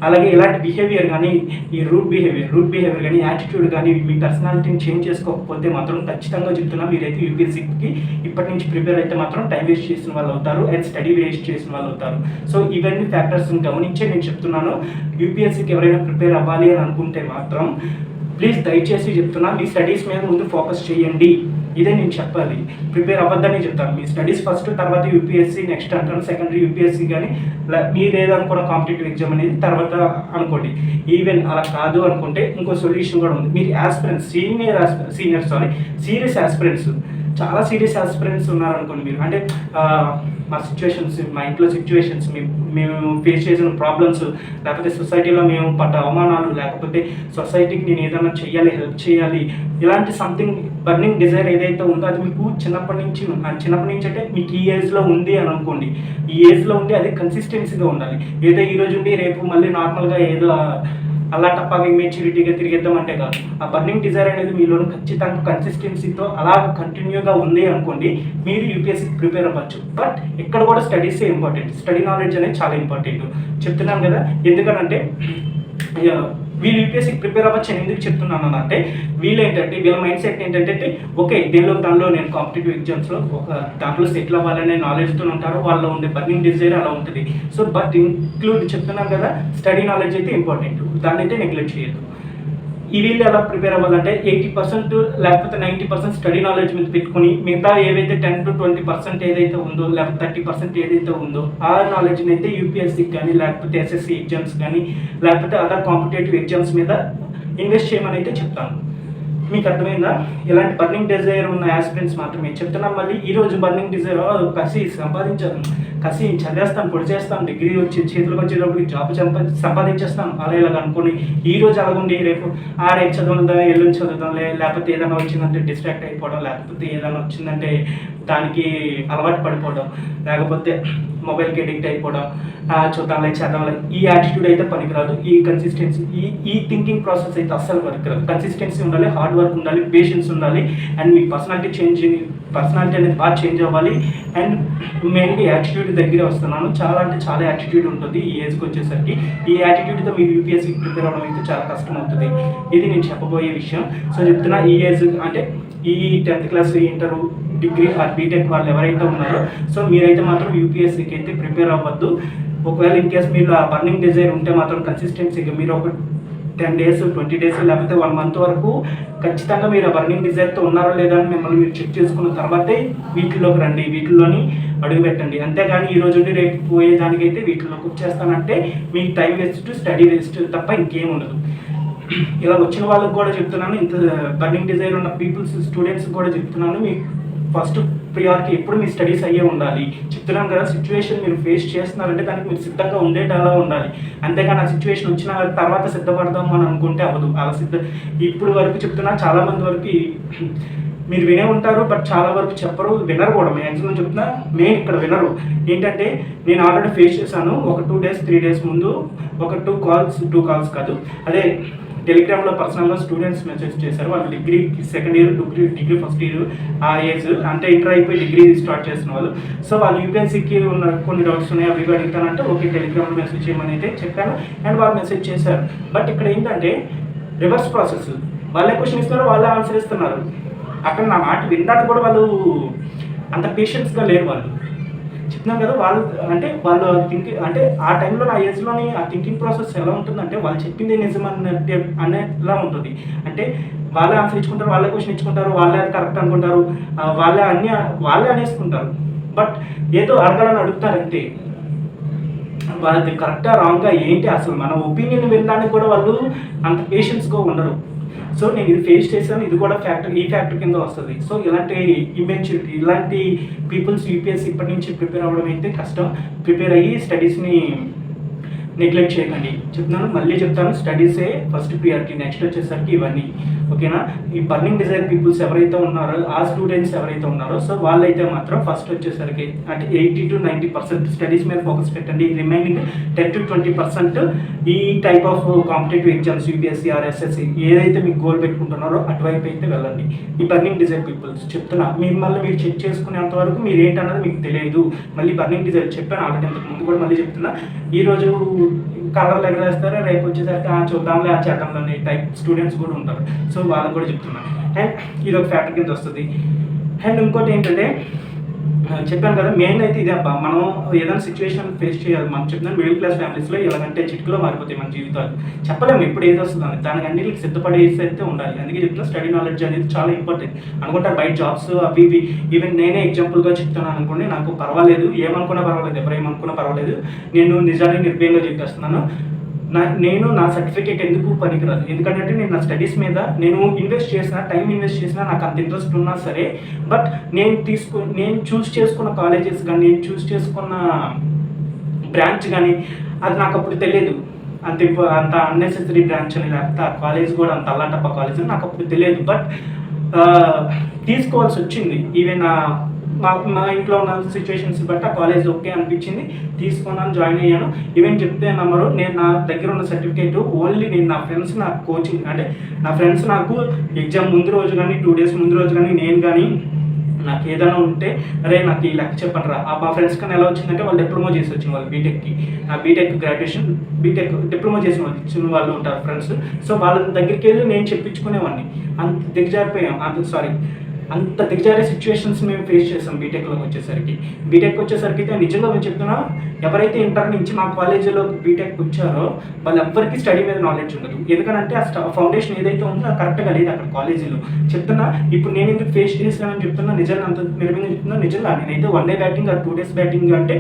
అలాగే ఎలాంటి బిహేవియర్ కానీ, ఈ రూట్ బిహేవియర్ కానీ, యాటిట్యూడ్ కానీ మీ పర్సనాలిటీని చేంజ్ చేసుకోకపోతే మాత్రం ఖచ్చితంగా చెప్తున్నా, మీరైతే యూపీఎస్సీకి ఇప్పటి నుంచి ప్రిపేర్ అయితే మాత్రం టైం వేస్ట్ చేసిన వాళ్ళు అవుతారు అండ్ స్టడీ వేస్ట్ చేసిన వాళ్ళు అవుతారు. సో ఇవన్నీ ఫ్యాక్టర్స్ని గమనించే నేను చెప్తున్నాను, యూపీఎస్సీకి ఎవరైనా ప్రిపేర్ అవ్వాలి అని అనుకుంటే మాత్రం ప్లీజ్ దయచేసి చెప్తున్నా, మీ స్టడీస్ మీద ముందు ఫోకస్ చేయండి. ఇదే నేను చెప్పాలి. ప్రిపేర్ అవ్వద్దని చెప్తాను. మీ స్టడీస్ ఫస్ట్, తర్వాత యూపీఎస్సీ నెక్స్ట్ అంటాను. సెకండరీ యూపీఎస్సీ కానీ మీరు ఏదనుకున్న కాంపిటేటివ్ ఎగ్జామ్ అనేది తర్వాత అనుకోండి. ఈవెన్ అలా కాదు అనుకుంటే ఇంకో సొల్యూషన్ కూడా ఉంది. మీరు యాస్పిరెంట్స్, సీరియస్ యాస్పిరెంట్స్, చాలా సీరియస్ ఆస్పిరెంట్స్ ఉన్నారనుకోండి. మీరు అంటే మా సిచ్యువేషన్స్, మా ఇంట్లో సిచ్యువేషన్స్, మేము ఫేస్ చేసిన ప్రాబ్లమ్స్, లేకపోతే సొసైటీలో మేము పడ్డ అవమానాలు, లేకపోతే సొసైటీకి నేను ఏదైనా చెయ్యాలి, హెల్ప్ చేయాలి, ఇలాంటి సంథింగ్ బర్నింగ్ డిజైర్ ఏదైతే ఉందో అది మీకు చిన్నప్పటి నుంచి అంటే మీకు ఈ ఏజ్లో ఉంది అని అనుకోండి. ఈ ఏజ్లో ఉండి అది కన్సిస్టెన్సీగా ఉండాలి. ఏదో ఈరోజు ఉండి రేపు మళ్ళీ నార్మల్గా ఏదో అలా టప్పాగా మెచ్యూరిటీగా తిరిగేద్దామంటే కాదు. ఆ బర్నింగ్ డిజైర్ అనేది మీలో ఖచ్చితంగా కన్సిస్టెన్సీతో అలా కంటిన్యూగా ఉంది అనుకోండి, మీరు యూపీఎస్సీకి ప్రిపేర్ అవ్వచ్చు. బట్ ఇక్కడ కూడా స్టడీసే ఇంపార్టెంట్. స్టడీ నాలెడ్జ్ అనేది చాలా ఇంపార్టెంట్. చెప్తున్నాను కదా, ఎందుకనంటే వీళ్ళు యూపీఎస్సీకి ప్రిపేర్ అవ్వచ్చు అని ఎందుకు చెప్తున్నాను అంటే, వీళ్ళ మైండ్ సెట్ ఏంటంటే ఓకే దానిలో నేను కాంపిటేటివ్ ఎగ్జామ్స్లో ఒక దాంట్లో సెటిల్ అవ్వాలనే నాలెడ్జ్తో ఉంటారు. వాళ్ళలో ఉండే బర్నింగ్ డిజైర్ అలా ఉంటుంది. సో బట్ చెప్తున్నాను కదా, స్టడీ నాలెడ్జ్ అయితే ఇంపార్టెంట్, దాన్ని అయితే నెగ్లెక్ట్ చేయొద్దు. ఈ వీళ్ళు ఎలా ప్రిపేర్ అవ్వాలంటే 80% లేకపోతే 90% స్టడీ నాలెడ్జ్ మీద పెట్టుకుని మిగతా ఏవైతే 10 to 20% ఏదైతే ఉందో, లేకపోతే 30% ఏదైతే ఉందో ఆ నాలెడ్జ్ని అయితే యూపీఎస్సీకి కానీ, లేకపోతే ఎస్ఎస్సీ ఎగ్జామ్స్ కానీ, లేకపోతే అదర్ కాంపిటేటివ్ ఎగ్జామ్స్ మీద ఇన్వెస్ట్ చేయమని అయితే చెప్తాను. మీకు అర్థమైందా? ఇలాంటి బర్నింగ్ డిజైర్ ఉన్న యాస్పిరెంట్స్ మాత్రమే చెప్తున్నాం. మళ్ళీ ఈరోజు బర్నింగ్ డిజైర్ కసి చదివేస్తాను, పొడి చేస్తాను, డిగ్రీ వచ్చి చేతులకు వచ్చేటప్పుడు జాబ్ సంపాదించేస్తాను అలా ఇలాగ అనుకుని ఈ రోజు అలాగుండి రేపు చదువుదాం, ఎల్లుండి చదువుదాం, లేకపోతే ఏదైనా వచ్చిందంటే డిస్ట్రాక్ట్ అయిపోవడం, లేకపోతే ఏదైనా వచ్చిందంటే దానికి అలవాటు పడిపోవడం, లేకపోతే మొబైల్కి అడిక్ట్ అయిపోవడం, చూద్దాంలే చదవాలి, ఈ యాటిట్యూడ్ అయితే పనికిరాదు. ఈ కన్సిస్టెన్సీ, ఈ థింకింగ్ ప్రాసెస్ అయితే అస్సలు పనికిరాదు. కన్సిస్టెన్సీ ఉండాలి, హార్డ్ వర్క్ ఉండాలి, పేషెన్స్ ఉండాలి, అండ్ మీ పర్సనాలిటీ అనేది బాగా చేంజ్ అవ్వాలి. అండ్ మెయిన్గా యాటిట్యూడ్ దగ్గర వస్తున్నాను. చాలా అంటే చాలా యాటిట్యూడ్ ఉంటుంది ఈ ఏజ్కి వచ్చేసరికి. ఈ యాటిట్యూడ్తో మీరు యూపీఎస్సీకి ప్రిపేర్ అవ్వడం అయితే చాలా కష్టం అవుతుంది. ఇది నేను చెప్పబోయే విషయం. సో చెప్తున్నా, ఈ ఏజ్ అంటే ఈ 10th class, inter, degree or BTech వాళ్ళు ఎవరైతే ఉన్నారో, సో మీరైతే మాత్రం యూపీఎస్సీకి అయితే ప్రిపేర్ అవ్వద్దు. ఒకవేళ ఇన్ కేస్ మీరు ఆ బర్నింగ్ డిజైర్ ఉంటే మాత్రం కన్సిస్టెన్సీగా మీరు ఒక 10 days, 20 days, లేకపోతే 1 month వరకు ఖచ్చితంగా మీరు ఆ బర్నింగ్ డిజైర్తో ఉన్నారో లేదా అని మిమ్మల్ని మీరు చెక్ చేసుకున్న తర్వాతే వీటిలోకి రండి, వీటిలోని అడుగు పెట్టండి. అంతేగాని ఈ రోజు రేపు పోయేదానికైతే వీటిలోకి వచ్చేస్తానంటే మీకు టైం వేస్ట్, స్టడీ వేస్ట్ తప్ప ఇంకేం ఉండదు. ఇలా వచ్చిన వాళ్ళకి కూడా చెప్తున్నాను, ఇంత బర్నింగ్ డిజైర్ ఉన్న స్టూడెంట్స్ కూడా చెప్తున్నాను, మీకు ఫస్ట్ ప్రియారిటీ ఎప్పుడు మీ స్టడీస్ అయ్యే ఉండాలి. చెప్తున్నాం కదా, సిచ్యువేషన్ మీరు ఫేస్ చేస్తున్నారంటే దానికి మీరు సిద్ధంగా ఉండేటలా ఉండాలి. అంతేగాని ఆ సిచ్యువేషన్ వచ్చిన తర్వాత సిద్ధపడదాం అని అనుకుంటే అవ్వదు. అలా ఇప్పుడు వరకు చెప్తున్నా, చాలామంది వరకు మీరు వినే ఉంటారు, బట్ చాలా వరకు చెప్పరు, వినరు కూడా. మ్యాక్సిమం చెప్తున్నా, మెయిన్ ఇక్కడ వినరు. ఏంటంటే నేను ఆల్రెడీ ఫేస్ చేశాను. ఒక 2 days, 3 days ముందు ఒక 2 calls కాదు, అదే టెలిగ్రామ్లో పర్సనల్గా స్టూడెంట్స్ మెసేజ్ చేశారు. వాళ్ళు degree second year, degree first year ఆ ఏజ్, అంటే ఇంటర్ అయిపోయి డిగ్రీ స్టార్ట్ చేసిన వాళ్ళు. సో వాళ్ళు యూపీఎస్సీకి ఉన్న కొన్ని డౌట్స్ ఉన్నాయి, అవి అడుగుతానంటే ఓకే టెలిగ్రామ్లో మెసేజ్ చేయమని అయితే చెప్పాను. అండ్ వాళ్ళు మెసేజ్ చేశారు. బట్ ఇక్కడ ఏంటంటే రివర్స్ ప్రాసెస్. వాళ్ళే క్వశ్చన్ ఇస్తున్నారు, వాళ్ళే ఆన్సర్ ఇస్తున్నారు. అక్కడ నా మాట వినడానికి కూడా వాళ్ళు అంత పేషెన్స్గా లేరు. వాళ్ళు చెప్తున్నాం కదా, వాళ్ళు థింకింగ్ అంటే ఆ టైంలో నా ఏజ్లోని ఆ థింకింగ్ ప్రాసెస్ ఎలా ఉంటుందంటే, వాళ్ళు చెప్పింది నిజం అనేలా ఉంటుంది. అంటే వాళ్ళే ఆన్సర్ ఇచ్చుకుంటారు, వాళ్ళే క్వశ్చన్ ఇచ్చుకుంటారు, వాళ్ళే కరెక్ట్ అనుకుంటారు, వాళ్ళే అనేసుకుంటారు. బట్ ఏదో అడగాలని అడుగుతారంటే వాళ్ళది కరెక్టా రాంగ్గా ఏంటి, అసలు మన ఒపీనియన్ వినడానికి కూడా వాళ్ళు అంత పేషెన్స్గా ఉండరు. సో నేను ఇది ఫేస్ చేశాను, ఇది కూడా ఈ ఫ్యాక్టర్ కింద వస్తుంది. సో ఇలాంటి ఇమ్మెచ్యూరిటీ, ఇలాంటి పీపుల్స్ యూపీఎస్సీ ఇప్పటి నుంచి ప్రిపేర్ అవ్వడం అయితే కష్టం. ప్రిపేర్ అయ్యి స్టడీస్ని నెగ్లెక్ట్ చేయకండి. మళ్ళీ చెప్తాను, స్టడీసే ఫస్ట్ ప్రియారిటీ, నెక్స్ట్ వచ్చేసరికి ఇవన్నీ. ఓకేనా? ఈ బర్నింగ్ డిజైర్ పీపుల్స్ ఎవరైతే ఉన్నారో, ఆ స్టూడెంట్స్ ఎవరైతే ఉన్నారో, సో వాళ్ళైతే మాత్రం ఫస్ట్ వచ్చేసరికి అంటే 80 to 90% స్టడీస్ మీద ఫోకస్ పెట్టండి. రిమైనింగ్ 10 to 20% ఈ type of competitive exams, UPSC or SSC ఏదైతే మీకు గోల్ పెట్టుకుంటున్నారో అటువైపు అయితే వెళ్ళండి. ఈ బర్నింగ్ డిజైర్ పీపుల్స్ చెప్తున్నా, మిమ్మల్ని మీరు చెక్ చేసుకునేంత వరకు మీరు ఏంటన్నది మీకు తెలియదు. మళ్ళీ బర్నింగ్ డిజైర్ చెప్పాను ఆల్రెడీ ఇంతకు ముందు కూడా, మళ్ళీ చెప్తున్నా, ఈరోజు కలర్లు ఎగరేస్తారు, రేపు వచ్చేసరికి చూద్దాంలే ఆ చేద్దాంలే టైప్ స్టూడెంట్స్ కూడా ఉంటారు. సో వాళ్ళకి కూడా చెప్తున్నాను. అండ్ ఇది ఒక ఫ్యాక్టర్ కింద వస్తుంది. అండ్ ఇంకోటి ఏంటంటే చెప్పాను కదా, మెయిన్ అయితే ఇదే అబ్బా. మనం ఏదైనా సిచ్యువేషన్ ఫేస్ చేయాలి. మనం చెప్తున్నాను మిడిల్ క్లాస్ ఫ్యామిలీస్లో ఎలాగంటే చిటికలో మారిపోతాయి మన జీవితాలు. చెప్పలేము ఎప్పుడు ఏది వస్తుందని, దానికి అన్నిటికి సిద్ధపడేసి అయితే ఉండాలి. అందుకే చెప్తున్నా స్టడీ నాలెడ్జ్ అనేది చాలా ఇంపార్టెంట్. అనుకుంటారు బయట జాబ్స్ అవి ఇవి, ఈవెన్ నేనే ఎగ్జాంపుల్గా చెప్తున్నాను అనుకోండి, నాకు పర్వాలేదు, ఏమనుకున్నా పర్వాలేదు, ఎవరేమనుకున్నా పర్వాలేదు, నేను నిజాన్ని నిర్భయంగా చెప్పేస్తున్నాను. నేను నా సర్టిఫికేట్ ఎందుకు పనికిరాదు, ఎందుకంటే నేను నా స్టడీస్ మీద నేను ఇన్వెస్ట్ చేసిన టైం ఇన్వెస్ట్ చేసినా నాకు అంత ఇంట్రెస్ట్ ఉన్నా సరే, బట్ నేను చూస్ చేసుకున్న కాలేజెస్ కానీ, నేను చూస్ చేసుకున్న బ్రాంచ్ కానీ అది నాకు అప్పుడు తెలియదు. అంత అన్నెసెసరీ బ్రాంచ్ అని, లేకపోతే ఆ కాలేజ్ కూడా అంత అల్లాటప్ప కాలేజ్ అని నాకు అప్పుడు తెలియదు. బట్ తీసుకోవాల్సి వచ్చింది. ఈవెన్ మా ఇంట్లో ఉన్న సిచ్యువేషన్స్ బట్టి ఆ కాలేజ్ ఓకే అనిపించింది, తీసుకున్నాను, జాయిన్ అయ్యాను. ఈవెన్ చెప్తే నమ్మరు, నేను నా దగ్గర ఉన్న సర్టిఫికేట్ ఓన్లీ నేను నా ఫ్రెండ్స్ నాకు కోచింగ్, అంటే నా ఫ్రెండ్స్ నాకు ఎగ్జామ్ ముందు రోజు కానీ 2 days ముందు రోజు కానీ నేను కానీ నాకు ఏదైనా ఉంటే, అరే నాకు ఈ లెక్క చెప్పండి రా, మా ఫ్రెండ్స్ కానీ ఎలా వచ్చిందంటే వాళ్ళు డిప్లొమా చేసి వచ్చిన వాళ్ళు బీటెక్కి, నా బీటెక్ గ్రాడ్యుయేషన్ బీటెక్ డిప్లొమా చేసిన వాళ్ళు ఇచ్చిన వాళ్ళు ఉంటారు ఫ్రెండ్స్. సో వాళ్ళ దగ్గరికి వెళ్ళి నేను చెప్పించుకునేవాడిని. అంత దిగజారిపోయాం, అంత దిగజారే సిచ్యువేషన్స్ మేము ఫేస్ చేసాం బీటెక్లోకి వచ్చేసరికి. అయితే నిజంగా మేము చెప్తున్నా, ఎవరైతే ఇంటర్ నుంచి మా కాలేజీలో బీటెక్ వచ్చారో వాళ్ళెవ్వరికీ స్టడీ మీద నాలెడ్జ్ ఉండదు. ఎందుకంటే ఆ ఫౌండేషన్ ఏదైతే ఉందో అది కరెక్ట్గా లేదు అక్కడ కాలేజీలో. చెప్తున్నా, ఇప్పుడు నేను ఎందుకు ఫేస్ చేసానని చెప్తున్నా, నిజంగా అంత నిర్భయంగా చెప్తున్నా. నిజంగా నేనైతే 1 day బ్యాటింగ్ 2 days బ్యాటింగ్ అంటే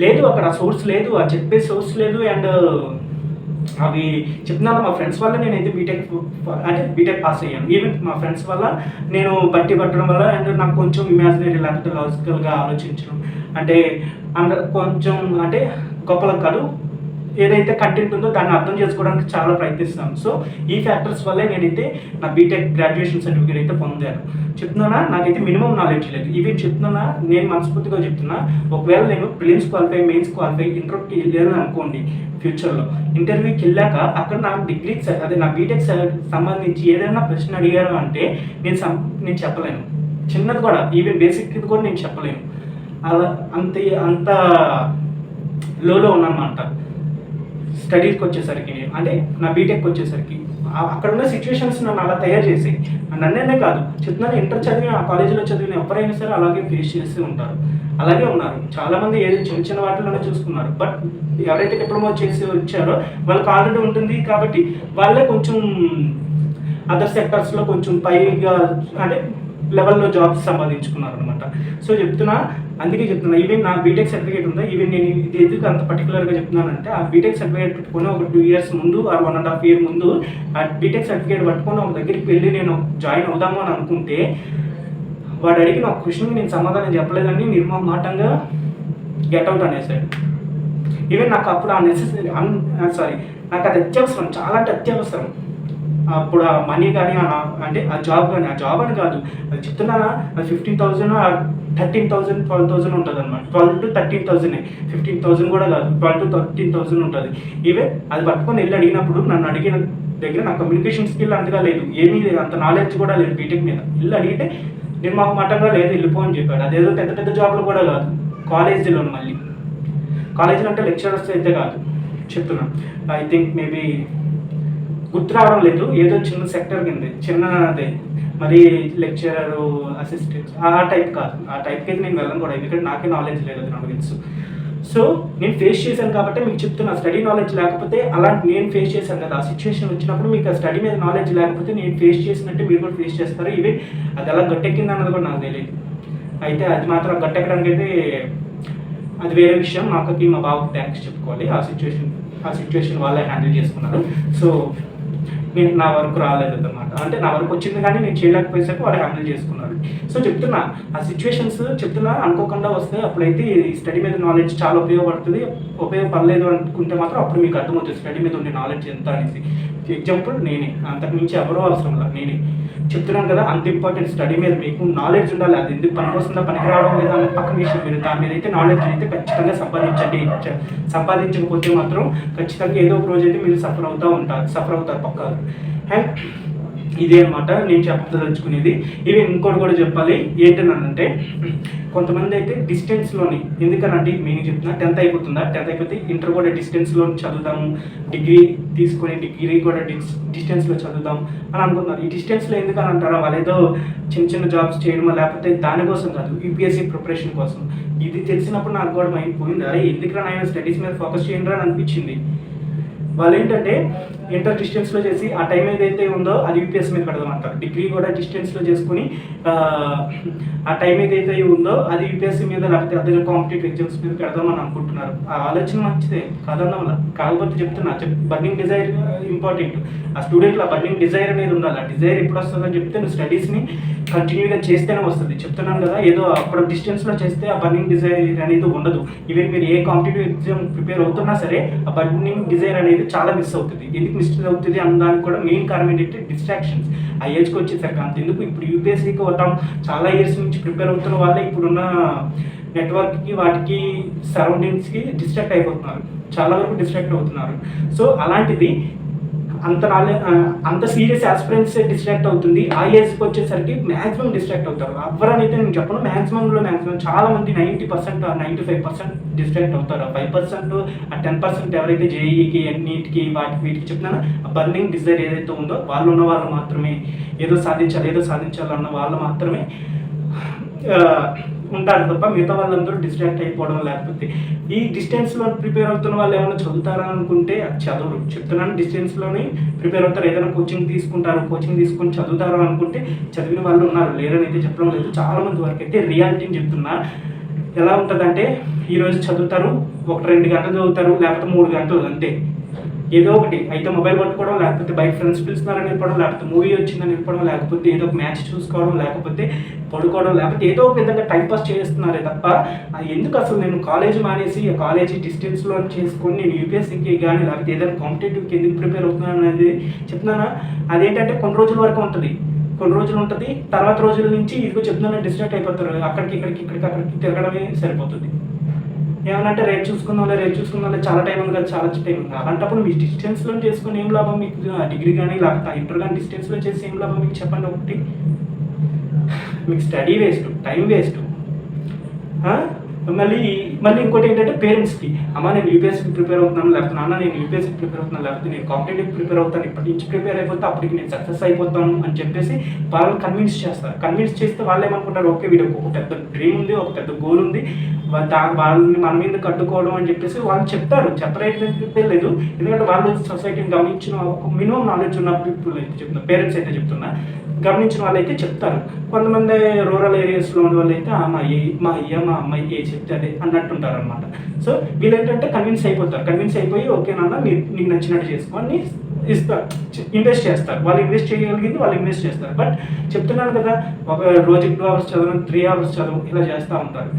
లేదు, అక్కడ సోర్స్ లేదు, ఆ చెప్పే సోర్స్ లేదు. అండ్ అవి చెప్తున్నాను, మా ఫ్రెండ్స్ వల్ల నేనైతే బీటెక్ పాస్ అయ్యాను. ఈవెన్ మా ఫ్రెండ్స్ వల్ల నేను బట్టి పట్టడం వల్ల, అండ్ నాకు కొంచెం ఇమాజినరీ లేకపోతే లాజికల్గా ఆలోచించడం, అంటే కొంచెం అంటే గొప్పలకు కాదు, ఏదైతే కంటెంట్ ఉందో దాన్ని అర్థం చేసుకోవడానికి చాలా ప్రయత్నిస్తాను. సో ఈ ఫ్యాక్టర్స్ వల్లే నేనైతే నా బీటెక్ గ్రాడ్యుయేషన్ సర్టిఫికేట్ అయితే పొందాను. చెప్తున్నానా, నాకైతే మినిమం నాలెడ్జ్ లేదు. ఇవి చెప్తున్నా, నేను మనస్ఫూర్తిగా చెప్తున్నా. ఒకవేళ నేను ప్రిలిమ్స్ క్వాలిఫై, మెయిన్స్ క్వాలిఫై, ఇంటర్వ్యూకి వెళ్ళాను అనుకోండి, ఫ్యూచర్లో ఇంటర్వ్యూకి వెళ్ళాక అక్కడ నాకు డిగ్రీ అదే నా బీటెక్ సంబంధించి ఏదైనా ప్రశ్న అడిగారు అంటే నేను చెప్పలేను. చిన్నది కూడా, ఈవెన్ బేసిక్ ఇది కూడా నేను చెప్పలేను. అలా అంత లోలో ఉన్నానమాట స్టడీస్కి వచ్చేసరికి. అంటే నా బీటెక్ వచ్చేసరికి అక్కడ ఉన్న సిచ్యువేషన్స్ నన్ను అలా తయారు చేసి, నన్నే కాదు చెప్తున్నాను, ఇంటర్ చదివిన ఆ కాలేజీలో చదివిన ఎవరైనా సరే అలాగే ఫేస్ చేస్తూ ఉంటారు. అలాగే ఉన్నారు చాలామంది, ఏదో చిన్న చిన్న వాటిలోనే చూసుకున్నారు. బట్ ఎవరైతే డిప్లొమా చేసి వచ్చారో వాళ్ళకి ఆల్రెడీ ఉంటుంది కాబట్టి వాళ్ళే కొంచెం అదర్ సెక్టర్స్లో కొంచెం పైగా అంటే లెవెల్లో జాబ్స్ సంపాదించుకున్నారు అనమాట. సో చెప్తున్నా, అందుకే చెప్తున్నా, ఈవెన్ నా బీటెక్ సర్టిఫికేట్ ఉందా, ఈవెన్ నేను ఇది ఎందుకు అంత పర్టికులర్గా చెప్తున్నానంటే, ఆ బీటెక్ సర్టిఫికేట్ పెట్టుకొని ఒక 2 years ముందు, 1.5 year ముందు ఆ బీటెక్ సర్టిఫికేట్ పట్టుకొని ఒక దగ్గరికి వెళ్ళి నేను జాయిన్ అవుదాము అని అనుకుంటే, వాడు అడిగిన ఒక క్వశ్చన్కి నేను సమాధానం చెప్పలేదని నిర్మమాటంగా గెట్అవుట్ అనేసాడు. ఈవెన్ నాకు అప్పుడు నాకు అది అత్యవసరం, చాలా అంటే అత్యవసరం. అప్పుడు ఆ మనీ కానీ అంటే ఆ జాబ్ కానీ, ఆ జాబ్ అని కాదు, అది చెప్తున్నానా, అది 15,000 13,000 12,000 ఉంటుంది అనమాట. 12 to 13,000, 15,000 కూడా కాదు, 12 to 13,000 ఉంటుంది. ఈవెన్ అది పట్టుకొని వెళ్ళి అడిగినప్పుడు, నన్ను అడిగిన దగ్గర నా కమ్యూనికేషన్ స్కిల్ అంతగా లేదు, ఏమీ అంత నాలెడ్జ్ కూడా లేదు బీటెక్ మీద. వెళ్ళి అడిగితే నిర్మోహమాటంగా లేదు, వెళ్ళిపో అని చెప్పాడు. అదేదో పెద్ద పెద్ద జాబ్లు కూడా కాదు, కాలేజీలో, మళ్ళీ కాలేజీలో అంటే లెక్చరర్స్ అయితే కాదు చెప్తున్నా. ఐ థింక్ మేబీ గుర్తు రావడం లేదు, ఏదో చిన్న సెక్టర్ కింద చిన్నదే, మరి లెక్చరర్, అసిస్టెంట్ ఆ టైప్ కాదు. ఆ టైప్కి అయితే నేను వెళ్ళను కూడా, ఎందుకంటే నాకే నాలెడ్జ్ లేదు, అది నాకు తెలుసు. సో నేను ఫేస్ చేశాను కాబట్టి మీకు చెప్తున్నా. స్టడీ నాలెడ్జ్ లేకపోతే, అలాంటి నేను ఫేస్ చేశాను కదా, ఆ సిచ్యువేషన్ వచ్చినప్పుడు మీకు ఆ స్టడీ మీద నాలెడ్జ్ లేకపోతే నేను ఫేస్ చేసినట్టే మీరు కూడా ఫేస్ చేస్తారు. ఇవి అది ఎలా గట్టెక్కింది అన్నది కూడా నాకు తెలియదు. అయితే అది మాత్రం గట్టెక్కడానికి అయితే అది వేరే విషయం. మా అక్కకి మా బాబుకి థ్యాంక్స్ చెప్పుకోవాలి. ఆ సిచ్యువేషన్ వాళ్ళే హ్యాండిల్ చేసుకున్నారు. సో నేను నా వరకు రాలేదు అన్నమాట, అంటే నా వరకు వచ్చింది కానీ నేను చేయలేకపోయేసరికి వాళ్ళు హ్యాండిల్ చేసుకున్నారు. సో చెప్తున్నా, ఆ సిచ్యువేషన్స్ చెప్తున్నా అనుకోకుండా వస్తే, అప్పుడైతే ఈ స్టడీ మీద నాలెడ్జ్ చాలా ఉపయోగపడలేదు అనుకుంటే మాత్రం అప్పుడు మీకు అర్థమవుతుంది స్టడీ మీద ఉండే నాలెడ్జ్ ఎంత అనేసి. ఎగ్జాంపుల్ నేనే, అంతకు మించి ఎవరో అవసరం లేదు, నేనే చెప్తున్నాను కదా. అంత ఇంపార్టెంట్ స్టడీ మీద మీకు నాలెడ్జ్ ఉండాలి. అది ఎందుకు పనికొస్తుందా, పనికి రావడం లేదా అనే పక్కన విషయం. మీరు దాని మీద అయితే నాలెడ్జ్ అయితే ఖచ్చితంగా సంపాదించండి. సంపాదించకపోతే మాత్రం ఖచ్చితంగా ఏదో ఒక రోజు అయితే మీరు సఫర్ అవుతారు పక్కా. అండ్ ఇదే అనమాట నేను చెప్పదలుచుకునేది. ఇవి ఇంకోటి కూడా చెప్పాలి ఏంటనంటే, కొంతమంది అయితే డిస్టెన్స్లోని, ఎందుకనంటే మెయిన్ చెప్తున్నా, 10th అయిపోతుందా, 10th అయిపోతే ఇంటర్ కూడా డిస్టెన్స్లో చదువుదాము, డిగ్రీ తీసుకొని డిగ్రీ కూడా డిస్టెన్స్లో చదువుదాం అని అనుకుంటున్నారు. ఈ డిస్టెన్స్లో ఎందుకని అంటారా, వాళ్ళు ఏదో చిన్న చిన్న జాబ్స్ చేయడమో లేకపోతే దానికోసం కాదు, యూపీఎస్సీ ప్రిపరేషన్ కోసం. ఇది తెలిసినప్పుడు నాకు కూడా మైండ్ పోయింది, అరే ఎందుకు నాయన స్టడీస్ మీద ఫోకస్ చేయండి అని అనిపించింది. వాళ్ళు ఏంటంటే ఇంటర్ డిస్టెన్స్లో చేసి ఆ టైం ఏదైతే ఉందో అది యూపీఎస్ మీద పెడదామంటారు, డిగ్రీ కూడా డిస్టెన్స్లో చేసుకుని ఆ టైం ఏదైతే ఉందో అది యూపీఎస్సీ మీద లేకపోతే అదే కాంపిటేటివ్ ఎగ్జామ్స్ మీద పెడదామని అనుకుంటున్నారు. ఆ ఆలోచన మంచిదే కాదన్న వల్ల, కాకపోతే చెప్తున్నా బర్నింగ్ డిజైర్ ఇంపార్టెంట్. ఆ స్టూడెంట్లో ఆ బర్నింగ్ డిజైర్ అనేది ఉండాలి. ఆ డిజైర్ ఎప్పుడు వస్తుందని చెప్తే నువ్వు స్టడీస్ని కంటిన్యూగా చేస్తేనే వస్తుంది. చెప్తున్నాను కదా, ఏదో అప్పుడు డిస్టెన్స్లో చేస్తే ఆ బర్నింగ్ డిజైర్ అనేది ఉండదు. ఈవెన్ మీరు ఏ కాంపిటేటివ్ ఎగ్జామ్ ప్రిపేర్ అవుతున్నా సరే ఆ బర్నింగ్ డిజైర్ అనేది చాలా మిస్ అవుతుంది. ఎందుకు మిస్ అవుతుంది అన్నదానికి కూడా మెయిన్ కారణం ఏంటంటే డిస్ట్రాక్షన్స్. ఆ ఏజ్కి వచ్చేసరికి అంత ఎందుకు, ఇప్పుడు యూపీఎస్సీకి వద్దాం చాలా ఇయర్స్ నుంచి ప్రిపేర్ అవుతున్న వాళ్ళే ఇప్పుడున్న నెట్వర్క్కి వాటికి సరౌండింగ్స్కి డిస్ట్రాక్ట్ అయిపోతున్నారు, చాలా వరకు డిస్ట్రాక్ట్ అవుతున్నారు. సో అలాంటిది అంత సీరియస్ ఆస్పిరెంట్స్ డిస్ట్రాక్ట్ అవుతుంది. ఆ ఏజ్కి వచ్చేసరికి మ్యాక్సిమం డిస్ట్రాక్ట్ అవుతారు. ఎవరనైతే నేను చెప్పను, మ్యాక్సిమం చాలా మంది 90% 95% డిస్ట్రాక్ట్ అవుతారు. 5% ఆ 10% ఎవరైతే జేఈకి అన్నిటికి వీటికి చెప్తున్నానో ఆ బర్నింగ్ డిజైర్ ఏదైతే ఉందో వాళ్ళు ఉన్న వాళ్ళు మాత్రమే ఏదో సాధించాలన్న వాళ్ళు మాత్రమే ఉంటారు తప్ప మిగతా వాళ్ళందరూ డిస్ట్రాక్ట్ అయిపోవడం, లేకపోతే ఈ డిస్టెన్స్లో ప్రిపేర్ అవుతున్న వాళ్ళు ఏమైనా చదువుతారా అనుకుంటే అది చదవరు. చెప్తున్నాను, డిస్టెన్స్లోనే ప్రిపేర్ అవుతారు, ఏదైనా కోచింగ్ తీసుకొని చదువుతారు అనుకుంటే చదివిన వాళ్ళు ఉన్నారు, లేరని అయితే చెప్పడం లేదు. చాలామంది వరకు అయితే రియాలిటీని చెప్తున్నా. ఎలా ఉంటుందంటే ఈరోజు చదువుతారు, 1-2 గంటలు చదువుతారు, లేకపోతే 3 గంటలు అంతే. ఏదో ఒకటి అయితే మొబైల్ పట్టుకోవడం, లేకపోతే బయట ఫ్రెండ్స్ పిలుస్తున్నారని వెళ్ళిపోవడం, లేకపోతే మూవీ వచ్చిందని వెళ్ళిపోవడం, లేకపోతే ఏదో ఒక మ్యాచ్ చూసుకోవడం, లేకపోతే పడుకోవడం, లేకపోతే ఏదో ఒక విధంగా టైంపాస్ చేస్తున్నారే తప్ప అది ఎందుకు అసలు నేను కాలేజ్ మానేసి కాలేజీ డిస్టెన్స్లో చేసుకొని నేను యూపీఎస్సీకి కానీ లేకపోతే ఏదైనా కాంపిటేటివ్కి ఎందుకు ప్రిపేర్ అవుతున్నాను అనేది చెప్తున్నానా. అదేంటంటే కొన్ని రోజుల వరకు ఉంటుంది, తర్వాత రోజుల నుంచి ఇదిగో చెప్తున్నాను డిస్ట్రాక్ట్ అయిపోతారు. అక్కడికి తిరగడమే సరిపోతుంది. ఏమనంటే రేపు చూసుకుందాంలే చాలా టైం ఉంది కదా, చాలా టైం ఉంది. అలాంటప్పుడు మీ డిస్టెన్స్లో చేసుకుని ఏం లాభం మీకు, డిగ్రీ కానీ లేకపోతే ఇంటర్ కానీ డిస్టెన్స్లో చేసి ఏం లాభం మీకు చెప్పండి ఒకటి. మీకు స్టడీ వేస్ట్, టైం వేస్ట్. మళ్ళీ ఇంకోటి ఏంటంటే పేరెంట్స్కి, అమ్మ నేను యూపీఎస్సీకి ప్రిపేర్ అవుతున్నాను, లేకపోతే నాన్న నేను యూపీఎస్సీకి ప్రిపేర్ అవుతున్నాను, లేకపోతే నేను కాంపిటేటివ్ ప్రిపేర్ అవుతాను, ఇప్పటి నుంచి ప్రిపేర్ అయిపోతే అప్పటికి నేను సక్సెస్ అయిపోతాను అని చెప్పేసి వాళ్ళని కన్విన్స్ చేస్తారు. కన్విన్స్ చేస్తే వాళ్ళు ఏమనుకుంటారు, ఓకే వీడికి ఒక పెద్ద డ్రీమ్ ఉంది, ఒక పెద్ద గోల్ ఉంది, వాళ్ళని మన మీద కట్టుకోవడం అని చెప్పేసి వాళ్ళు చెప్తారు. చెప్పరైతే లేదు, ఎందుకంటే వాళ్ళు సొసైటీని గమనించిన ఒక మినిమం నాలెడ్జ్ ఉన్న పీపుల్ అయితే చెప్తున్నా, పేరెంట్స్ అయితే చెప్తున్నా, గమనించిన వాళ్ళైతే చెప్తారు. కొంతమంది రూరల్ ఏరియాస్లో ఉన్న వాళ్ళు అయితే మా అమ్మాయి ఏ చెప్తే అదే అన్నట్టుంటారు అనమాట. సో వీళ్ళు ఏంటంటే కన్విన్స్ అయిపోయి ఓకే నాన్న నీకు నచ్చినట్టు చేసుకొని ఇస్తారు, ఇన్వెస్ట్ చేస్తారు. వాళ్ళు ఇన్వెస్ట్ చేయగలిగింది వాళ్ళు ఇన్వెస్ట్ చేస్తారు. బట్ చెప్తున్నాను కదా, ఒక రోజుకి 2 hours చదవడం, 3 hours చదవం ఇలా చేస్తూ ఉంటారు.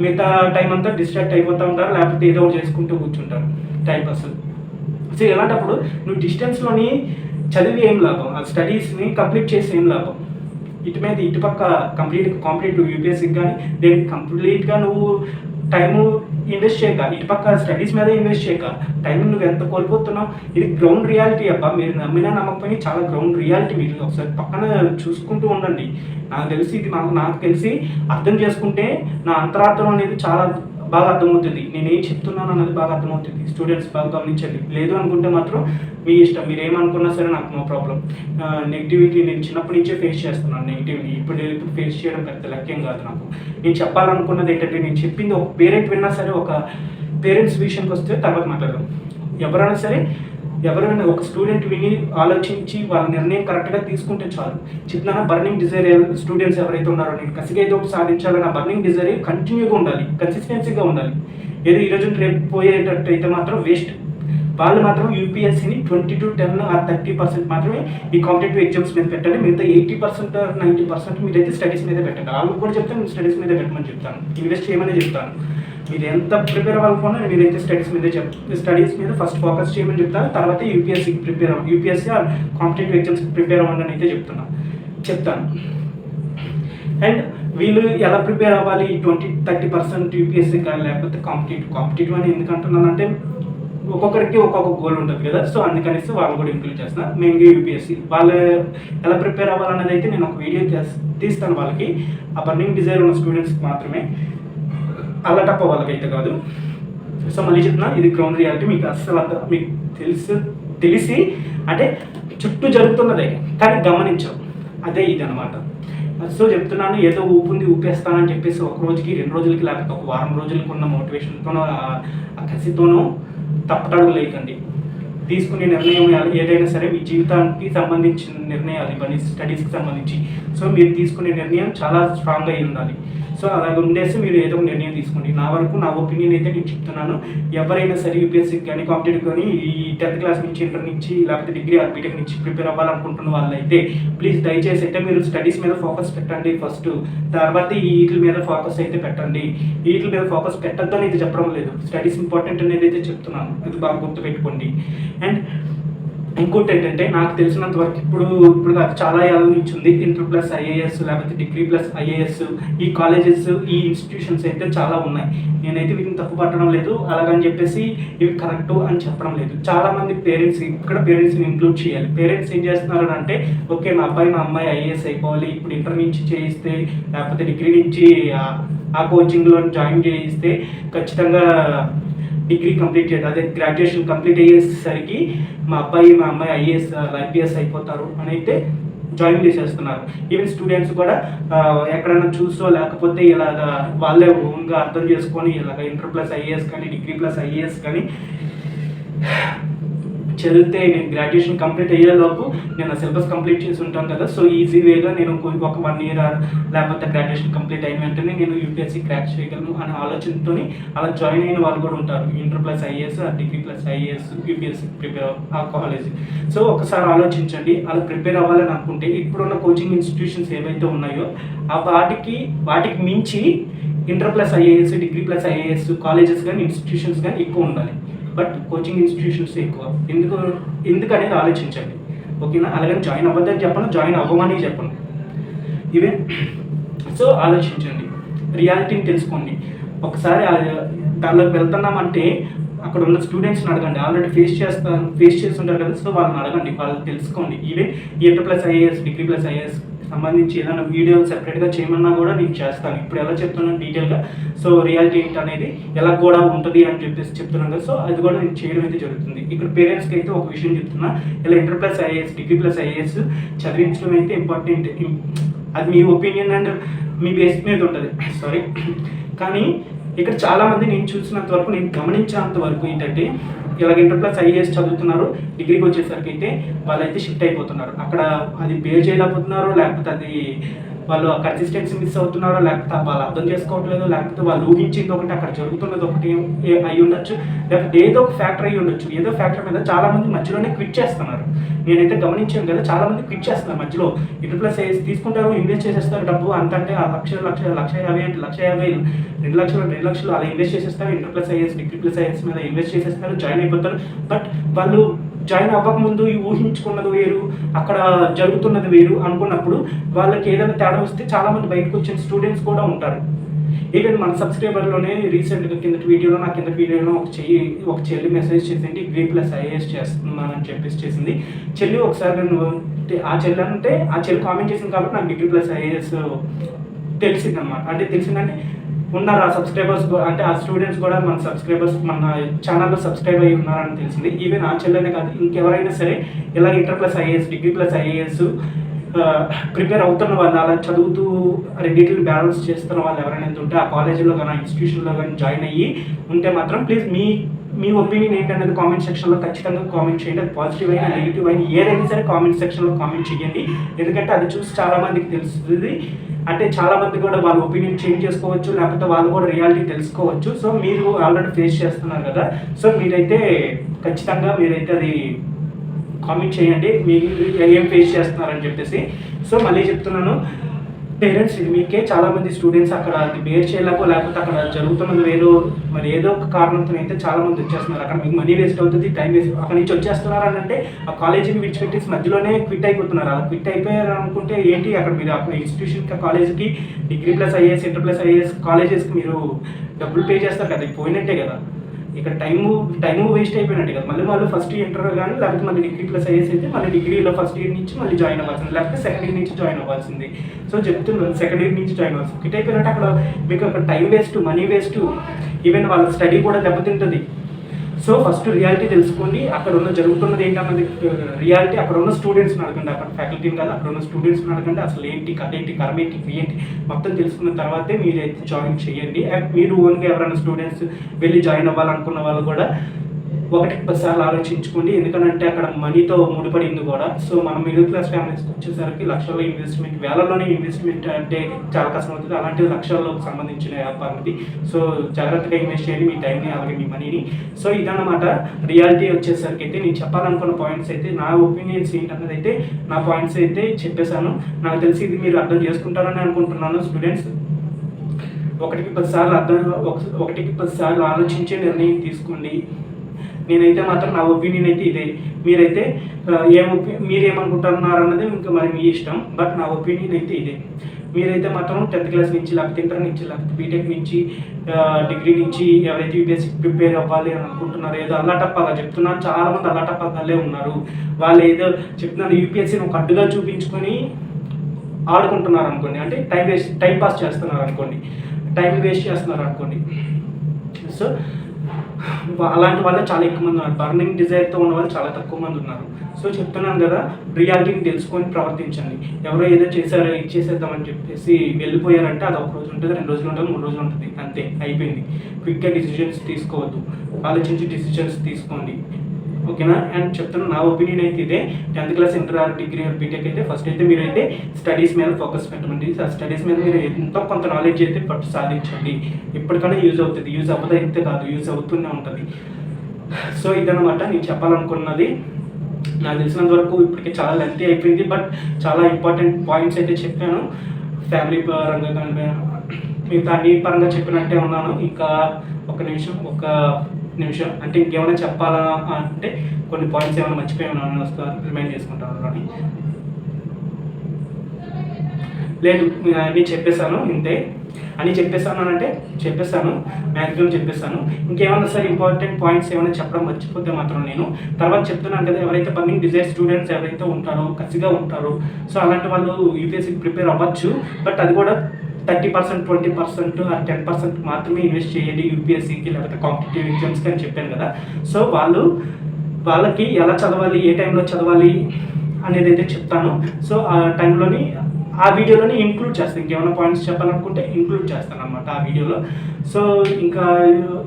మిగతా టైం అంతా డిస్ట్రాక్ట్ అయిపోతూ ఉంటారు, లేకపోతే ఏదో ఒకటి చేసుకుంటూ కూర్చుంటారు టైంపాస్. సో ఇలాంటప్పుడు నువ్వు డిస్టెన్స్లోని చదివి ఏం లాభం, ఆ స్టడీస్ని కంప్లీట్ చేసి ఏం లాభం, ఇటుపక్క కాంపిటేటివ్ యూపీఎస్సీకి కానీ దేనికి కంప్లీట్గా నువ్వు టైము ఇన్వెస్ట్ చేయక, ఇటుపక్క స్టడీస్ మీద ఇన్వెస్ట్ చేయక టైం నువ్వు ఎంత కోల్పోతున్నావు. ఇది గ్రౌండ్ రియాలిటీ అబ్బా, మీరు నమ్మినా నమ్మకపోయినా చాలా గ్రౌండ్ రియాలిటీ. మీరు ఒకసారి పక్కన చూసుకుంటూ ఉండండి. నాకు తెలిసి అర్థం చేసుకుంటే నా అంతరార్థం అనేది చాలా బాగా అర్థమవుతుంది, నేను ఏం చెప్తున్నాను అన్నది బాగా అర్థమవుతుంది. స్టూడెంట్స్ బాగా గమనించండి. లేదు అనుకుంటే మాత్రం మీ ఇష్టం, మీరు ఏమనుకున్నా సరే నాకు నో ప్రాబ్లం. నెగిటివిటీ నేను చిన్నప్పటి నుంచే ఫేస్ చేస్తున్నాను. నెగిటివిటీ ఇప్పుడు ఫేస్ చేయడం పెద్ద లక్ష్యం కాదు నాకు. నేను చెప్పాలనుకున్నది ఏంటంటే, నేను చెప్పింది ఒక పేరెంట్ విన్నా సరే, ఒక పేరెంట్స్ విషయానికి వస్తే తర్వాత మాట్లాడదాం. ఎవరైనా ఒక స్టూడెంట్ విని ఆలోచించి వాళ్ళ నిర్ణయం కరెక్ట్గా తీసుకుంటే చాలు. చెప్తున్నా, బర్నింగ్ డిజైర్ స్టూడెంట్స్ ఎవరైతే ఉన్నారో, నేను కసిగా ఏదో ఒకటి సాధించాలని ఆ బర్నింగ్ డిజైర్ కంటిన్యూగా ఉండాలి, కన్సిస్టెన్సీగా ఉండాలి. ఏదో ఈరోజు రేపు పోయేటట్టు అయితే మాత్రం వేస్ట్. వాళ్ళు మాత్రం యూపీఎస్సీని 20-10 or 30% మాత్రమే ఈ కాంపిటేటివ్ ఎగ్జామ్స్ మీద పెట్టండి. మిగతా 80% or 90% మీరైతే స్టడీస్ మీద పెట్టండి. వాళ్ళకి కూడా చెప్తాను, స్టడీస్ మీద పెట్టమని చెప్తాను, ఇన్వెస్ట్ చేయమని చెప్తాను. మీరు ఎంత ప్రిపేర్ అవ్వాలనుకున్నా మీరైతే స్టడీస్ మీద ఫస్ట్ ఫోకస్ చేయమని చెప్తాను. తర్వాత యూపీఎస్సీ ఆర్ కాంపిటేటివ్ ఎగ్జామ్స్కి ప్రిపేర్ అవ్వండి అయితే చెప్తాను. అండ్ వీళ్ళు ఎలా ప్రిపేర్ అవ్వాలి, 20-30% యూపీఎస్సీ కానీ లేకపోతే కాంపిటేటివ్ అని ఎందుకు అంటున్నానంటే, ఒక్కొక్కరికి ఒక్కొక్క గోల్ ఉంటుంది కదా. సో అందుకనేసి వాళ్ళు కూడా ఇంక్లూడ్ చేస్తున్నా. మెయిన్గా యూపీఎస్సీ వాళ్ళు ఎలా ప్రిపేర్ అవ్వాలన్నది అయితే నేను ఒక వీడియో తీస్తాను వాళ్ళకి, ఆ బర్నింగ్ డిజైర్ ఉన్న స్టూడెంట్స్కి మాత్రమే, అలా తప్ప వాళ్ళకైతే కాదు. సో మళ్ళీ చెప్తున్నా, ఇది గ్రౌండ్ రియాలిటీ. మీకు అస్సలు మీకు తెలిసి అంటే చుట్టూ జరుగుతున్నదే కానీ గమనించవు, అదే ఇది అనమాట. సో చెప్తున్నాను, ఏదో ఊపేస్తానని చెప్పేసి ఒక రోజుకి 2 రోజులకి లేకపోతే ఒక వారం రోజులకి ఉన్న మోటివేషన్తోనో ఆ కసితోనో తప్పటడుగు లేకండి. తీసుకునే నిర్ణయం ఏదైనా సరే మీ జీవితానికి సంబంధించిన నిర్ణయాలు, ఇవన్నీ స్టడీస్కి సంబంధించి. సో మీరు తీసుకునే నిర్ణయం చాలా స్ట్రాంగ్ అయి ఉండాలి. సో అలాగే ఉండేసి మీరు ఏదో ఒక నిర్ణయం తీసుకోండి. నా వరకు నా ఒపీనియన్ అయితే నేను చెప్తున్నాను. ఎవరైనా సరే యూపీఎస్సీకి కానీ కాంపిటేటివ్ కానీ ఈ 10th క్లాస్ నుంచి, ఇంటర్ నుంచి, లేకపోతే డిగ్రీ ఆర్ బీటెక్ నుంచి ప్రిపేర్ అవ్వాలనుకుంటున్న వాళ్ళైతే ప్లీజ్ దయచేసి అయితే మీరు స్టడీస్ మీద ఫోకస్ పెట్టండి ఫస్ట్. తర్వాత వీటి మీద ఫోకస్ అయితే పెట్టండి. వీటి మీద ఫోకస్ పెట్టద్దు అని అయితే చెప్పడం లేదు, స్టడీస్ ఇంపార్టెంట్ అనేది అయితే చెప్తున్నాను. అది బాగా గుర్తుపెట్టుకోండి. అండ్ ఇంకోటి ఏంటంటే, నాకు తెలిసినంత వరకు ఇప్పుడు చాలా ఏళ్ళ నుంచి ఉంది ఇంటర్ ప్లస్ ఐఏఎస్, లేకపోతే డిగ్రీ ప్లస్ ఐఏఎస్. ఈ కాలేజెస్, ఈ ఇన్స్టిట్యూషన్స్ అయితే చాలా ఉన్నాయి. నేనైతే వీటిని తప్పు పట్టడం లేదు, అలాగని చెప్పేసి ఇవి కరెక్ట్ అని చెప్పడం లేదు. చాలామంది పేరెంట్స్ని ఇంక్లూడ్ చేయాలి. పేరెంట్స్ ఏం చేస్తున్నారు అంటే, ఓకే మా అమ్మాయి ఐఏఎస్ అయిపోవాలి, ఇప్పుడు ఇంటర్ నుంచి చేయిస్తే లేకపోతే డిగ్రీ నుంచి ఆ కోచింగ్లో జాయిన్ చేయిస్తే ఖచ్చితంగా డిగ్రీ కంప్లీట్ చేయడం, అదే గ్రాడ్యుయేషన్ కంప్లీట్ అయ్యేసరికి మా అమ్మాయి ఐఏఎస్ ఐపీఎస్ అయిపోతారు అని అయితే జాయిన్ చేసేస్తున్నారు. ఈవెన్ స్టూడెంట్స్ కూడా ఎక్కడైనా చూసో లేకపోతే ఇలాగ వాళ్ళే ఓన్గా అర్థం చేసుకొని ఇలాగ ఇంటర్ ప్లస్ ఐఏఎస్ కానీ డిగ్రీ ప్లస్ ఐఏఎస్ కానీ చదివితే నేను గ్రాడ్యుయేషన్ కంప్లీట్ అయ్యేలోపు నేను సిలబస్ కంప్లీట్ చేసి ఉంటాను కదా. సో ఈజీ వేగా నేను ఒక 1 year లేకపోతే గ్రాడ్యుయేషన్ కంప్లీట్ అయిన వెంటనే నేను యూపీఎస్సీ క్రాక్ చేయగలను అనే ఆలోచనతో అలా జాయిన్ అయిన వాళ్ళు కూడా ఉంటారు. Inter plus IAS, degree plus IAS, UPSC prepare ఆ కాలేజ్. సో ఒకసారి ఆలోచించండి, అలా ప్రిపేర్ అవ్వాలని అనుకుంటే ఇప్పుడున్న కోచింగ్ ఇన్స్టిట్యూషన్స్ ఏవైతే ఉన్నాయో వాటికి మించి inter plus IAS, degree plus IAS colleges కానీ ఇన్స్టిట్యూషన్స్ కానీ ఎక్కువ ఉండాలి. బట్ కోచింగ్ ఇన్స్టిట్యూషన్స్ ఎక్కువ ఎందుకనేది ఆలోచించండి, ఓకేనా? అలాగని జాయిన్ అవ్వద్దని చెప్పను, జాయిన్ అవ్వమని చెప్పను. ఈవెన్ సో ఆలోచించండి, రియాలిటీని తెలుసుకోండి. ఒకసారి దానిలోకి వెళ్తున్నామంటే అక్కడ ఉన్న స్టూడెంట్స్ని అడగండి, ఆల్రెడీ ఫేస్ చేస్తుంటారు కదా. సో వాళ్ళని అడగండి, వాళ్ళు తెలుసుకోండి. Even inter plus IAS, degree plus IAS సంబంధించి ఏదైనా వీడియో సెపరేట్గా చేయమన్నా కూడా నేను చేస్తాను. ఇప్పుడు ఎలా చెప్తున్నాను డీటెయిల్గా, సో రియాలిటీ ఏంటి అనేది ఎలా కూడా ఉంటుంది అని చెప్పేసి చెప్తున్నాను కదా. సో అది కూడా నేను చేయడం అయితే జరుగుతుంది. ఇక్కడ పేరెంట్స్కి అయితే ఒక విషయం చెప్తున్నా, ఇలా inter plus IAS, degree plus IAS చదివించడం అయితే ఇంపార్టెంట్. అది మీ ఒపీనియన్ అండ్ మీ బేస్ మీద ఉంటుంది, సారీ. కానీ ఇక్కడ చాలామంది నేను చూసినంత వరకు, నేను గమనించినంత వరకు ఏంటంటే, ఇలాగ ఇంటర్ ప్లస్ ఐఏఎస్ చదువుతున్నారు, డిగ్రీకి వచ్చేసరికి అయితే వాళ్ళైతే షిఫ్ట్ అయిపోతున్నారు. అక్కడ అది బేర్ చేయలేకపోతున్నారు, లేకపోతే అది వాళ్ళు కన్సిస్టెన్సీ మిస్ అవుతున్నారో, లేకపోతే వాళ్ళు అర్థం చేసుకోవట్లేదు, లేకపోతే వాళ్ళు ఊహించింది ఒకటి అక్కడ జరుగుతున్నది ఒకటి అయి ఉండొచ్చు, లేకపోతే ఏదో ఒక ఫ్యాక్టర్ అయి ఉండొచ్చు. ఏదో ఫ్యాక్టర్ మీద చాలామంది మధ్యలోనే క్విట్ చేస్తున్నారు. నేనైతే గమనించాను కదా, చాలామంది క్విట్ చేస్తున్నారు మధ్యలో. ఇంటర్ ప్లస్ ఐఏఎస్ తీసుకుంటారు, ఇన్వెస్ట్ చేసేస్తారు డబ్బు అంతంటే $1,50,000 అంటే $1,50,000, 2,00,000 అలా ఇన్వెస్ట్ చేసేస్తారు. Inter plus IAS, degree plus IAS మీద ఇన్వెస్ట్ చేసేస్తారు, జాయిన్ అయిపోతారు. బట్ వాళ్ళు జాయిన్ అవ్వకముందు ఊహించుకున్నది వేరు, అక్కడ జరుగుతున్నది వేరు అనుకున్నప్పుడు వాళ్ళకి ఏదైనా తేడా వస్తే చాలామంది బయటకు వచ్చిన స్టూడెంట్స్ కూడా ఉంటారు. ఈవెన్ మన సబ్స్క్రైబర్లోనే రీసెంట్గా కిందటి వీడియోలో ఒక చెల్లి మెసేజ్ చేసింది, డిగ్రీ ప్లస్ ఐఏఎస్ చేస్తున్నానని చెప్పేసి చేసింది. చెల్లి ఒకసారి నేను ఆ చెల్లి కామెంట్ చేసింది కాబట్టి నాకు డిగ్రీ ప్లస్ ఐఏఎస్ తెలిసిందన్నమాట. అంటే తెలిసిందంటే ఉన్నారు ఆ సబ్స్క్రైబర్స్, అంటే ఆ స్టూడెంట్స్ కూడా మన సబ్స్క్రైబర్స్, మన ఛానల్లో సబ్స్క్రైబ్ అయ్యి ఉన్నారని తెలిసింది. ఈవెన్ ఆ చెల్లెనే కాదు, ఇంకెవరైనా సరే ఇలా inter plus IAS, degree plus IAS prepare అవుతున్న వాళ్ళు, అలా చదువుతూ రెండింటిని బ్యాలెన్స్ చేస్తున్న వాళ్ళు ఎవరైనా ఉంటే ఆ కాలేజీలో కానీ ఆ ఇన్స్టిట్యూషన్లో కానీ జాయిన్ అయ్యి ఉంటే మాత్రం ప్లీజ్ మీ ఒపీనియన్ ఏంటనేది కామెంట్ సెక్షన్లో ఖచ్చితంగా కామెంట్ చేయండి. అది పాజిటివ్ అయినా నెగిటివ్ అయినా ఏదైనా సరే కామెంట్ సెక్షన్లో కామెంట్ చేయండి. ఎందుకంటే అది చూసి చాలామందికి తెలుస్తుంది, అంటే చాలామంది కూడా వాళ్ళ ఒపీనియన్ చేంజ్ చేసుకోవచ్చు, లేకపోతే వాళ్ళు కూడా రియాలిటీ తెలుసుకోవచ్చు. సో మీరు ఆల్రెడీ ఫేస్ చేస్తున్నారు కదా, సో మీరైతే ఖచ్చితంగా అది కామెంట్ చేయండి, మీరు ఏం ఫేస్ చేస్తున్నారని చెప్పేసి. సో మళ్ళీ చెప్తున్నాను, పేరెంట్స్ ఇది మీకే, చాలామంది స్టూడెంట్స్ అక్కడ అది బేర్ చేయలేకో, లేకపోతే అక్కడ జరుగుతున్నది వేరు, మరి ఏదో ఒక కారణంతో అయితే చాలామంది వచ్చేస్తున్నారు. అక్కడ మీకు మనీ వేస్ట్ అవుతుంది, టైం వేస్ట్. అక్కడి నుంచి వచ్చేస్తున్నారు అని అంటే ఆ కాలేజీని విడిచిపెట్టేసి మధ్యలోనే క్విట్ అయిపోతున్నారు. అలా క్విట్ అయిపోయారు అనుకుంటే ఏంటి, అక్కడ మీరు అక్కడ ఇన్స్టిట్యూషన్కి, కాలేజీకి, degree plus IAS, inter plus IAS కాలేజెస్కి మీరు డబ్బులు పే చేస్తారు కదా, పోయినట్టే కదా. ఇక్కడ టైము వేస్ట్ అయిపోయినట్టు కదా. మళ్ళీ వాళ్ళు ఫస్ట్ ఇంటర్ కానీ లేకపోతే మళ్ళీ డిగ్రీ ప్లస్ ఐఎస్ అయితే మళ్ళీ డిగ్రీలో ఫస్ట్ ఇయర్ నుంచి మళ్ళీ జాయిన్ అవ్వాల్సింది, లేకపోతే సెకండ్ ఇయర్ నుంచి జాయిన్ అవ్వాల్సింది. సో చెప్తున్నాను సెకండ్ ఇయర్ నుంచి జాయిన్ అవ్వాల్సింది. కిట్ అయిపోయినట్టు అక్కడ మీకు అక్కడ time waste, money waste, even వాళ్ళ స్టడీ కూడా దెబ్బతింటుంది. సో ఫస్ట్ రియాలిటీ తెలుసుకోండి, అక్కడ ఉన్న జరుగుతున్నది ఏంటన్నది రియాలిటీ. అక్కడ ఉన్న స్టూడెంట్స్ని అడగండి, అక్కడ ఫ్యాకల్టీని కాదు, అక్కడ ఉన్న స్టూడెంట్స్ని అడగండి. అసలు ఏంటి కథ ఏంటి, కర్మ ఏంటి, ఏంటి మొత్తం తెలుసుకున్న తర్వాతే మీరైతే జాయిన్ చేయండి. అండ్ మీరు ఓన్గా ఎవరైనా స్టూడెంట్స్ వెళ్ళి జాయిన్ అవ్వాలనుకున్న వాళ్ళు కూడా 1-10 సార్లు ఆలోచించుకోండి. ఎందుకంటే అక్కడ మనీతో ముడిపడింది కూడా. సో మనం మిడిల్ క్లాస్ ఫ్యామిలీస్కి వచ్చేసరికి లక్షల్లో ఇన్వెస్ట్మెంట్, వేలల్లోనే ఇన్వెస్ట్మెంట్ అంటే చాలా కష్టం అవుతుంది. అలాంటిది లక్షల్లోకి సంబంధించిన వ్యాపారం ఇది. సో జాగ్రత్తగా ఇన్వెస్ట్ చేయండి మీ టైంని, అలాగే మీ మనీని. సో ఇదన్నమాట రియాలిటీ వచ్చేసరికి అయితే నేను చెప్పాలనుకున్న పాయింట్స్ అయితే, నా ఒపీనియన్స్ ఏంటన్నది అయితే నా పాయింట్స్ అయితే చెప్పేశాను. నాకు తెలిసి ఇది మీరు అర్థం చేసుకుంటారని అనుకుంటున్నాను స్టూడెంట్స్. 1-10 సార్లు ఆలోచించే నిర్ణయం తీసుకోండి. నేనైతే మాత్రం నా ఒపీనియన్ అయితే ఇదే. మీరైతే మీరేమనుకుంటున్నారు అన్నది ఇంకా మరి మీ ఇష్టం. బట్ నా ఒపీనియన్ అయితే ఇదే. మీరైతే మాత్రం 10th క్లాస్ నుంచి, లేకపోతే ఇంటర్ నుంచి, లేకపోతే బీటెక్ నుంచి, డిగ్రీ నుంచి ఎవరైతే యూపీఎస్సీ ప్రిపేర్ అవ్వాలి అని అనుకుంటున్నారో, ఏదో అల్లాటప్పగా చెప్తున్నాను, చాలామంది అల్లాటప్పగాలే ఉన్నారు. వాళ్ళు ఏదో చెప్తున్నారు యూపీఎస్సీని ఒక అడ్డుగా చూపించుకొని ఆడుకుంటున్నారు అనుకోండి, అంటే టైం పాస్ చేస్తున్నారు అనుకోండి, టైం వేస్ట్ చేస్తున్నారు అనుకోండి. సో అలాంటి వాళ్ళు చాలా ఎక్కువ మంది ఉన్నారు. బర్నింగ్ డిజైర్తో ఉన్న వాళ్ళు చాలా తక్కువ మంది ఉన్నారు. సో చెప్తున్నాను కదా, రియాలిటీని తెలుసుకొని ప్రవర్తించండి. ఎవరో ఏదో చేశారో ఇచ్చేసేద్దామని చెప్పేసి వెళ్ళిపోయారంటే అది 1 రోజు ఉంటుంది, 2 రోజులు ఉంటుంది, 3 రోజులు ఉంటుంది, అంతే అయిపోయింది. క్విక్గా డిసిజన్స్ తీసుకోవద్దు, ఆలోచించి డిసిజన్స్ తీసుకోండి, ఓకేనా. అండ్ చెప్తున్నాను నా ఒపీనియన్ అయితే ఇదే. 10th class, inter or degree or BTech అయితే ఫస్ట్ అయితే మీరైతే స్టడీస్ మీద ఫోకస్ పెట్టమండి. ఆ స్టడీస్ మీద మీరు ఎంతో కొంత నాలెడ్జ్ అయితే పట్టు సాధించండి. ఎప్పటికైనా యూజ్ అవుతుంది, యూజ్ అవ్వదు అయితే కాదు, యూజ్ అవుతూనే ఉంటుంది. సో ఇదన్నమాట నేను చెప్పాలనుకున్నది. నాకు తెలిసినంత వరకు ఇప్పటికే చాలా లెంతీ అయిపోయింది, బట్ చాలా ఇంపార్టెంట్ పాయింట్స్ అయితే చెప్పాను. ఫ్యామిలీ పరంగా కానీ మిగతా అన్ని పరంగా చెప్పినట్టే ఉన్నాను. ఇంకా ఒక నిమిషం అంటే ఇంకేమైనా చెప్పాలా అంటే కొన్ని పాయింట్స్ ఏమైనా మర్చిపోయాను రిమైండ్ చేసుకుంటాను కానీ లేదు, అన్నీ చెప్పేశాను. ఇంతే అని చెప్పేస్తాను అంటే చెప్పేస్తాను, మ్యాక్సిమం చెప్పేస్తాను. ఇంకేమన్నా సరే ఇంపార్టెంట్ పాయింట్స్ ఏమైనా చెప్పడం మర్చిపోతే మాత్రం నేను తర్వాత చెప్తున్నాను కదా, ఎవరైతే బర్నింగ్ డిజైర్ స్టూడెంట్స్ ఎవరైతే ఉంటారో, కసిగా ఉంటారో, సో అలాంటి వాళ్ళు యూపీఎస్సీకి ప్రిపేర్ అవ్వచ్చు. బట్ అది కూడా 30%, 20% ఆ 10% మాత్రమే ఇన్వెస్ట్ చేయండి యూపీఎస్సీకి లేకపోతే కాంపిటేటివ్ ఎగ్జామ్స్కి అని చెప్పాను కదా. సో వాళ్ళకి ఎలా చదవాలి, ఏ టైంలో చదవాలి అనేది అయితే చెప్తాను. సో ఆ టైంలోని ఆ వీడియోలోనే ఇంక్లూడ్ చేస్తాను. ఇంకేమైనా పాయింట్స్ చెప్పాలనుకుంటే ఇంక్లూడ్ చేస్తాను అనమాట ఆ వీడియోలో. సో ఇంకా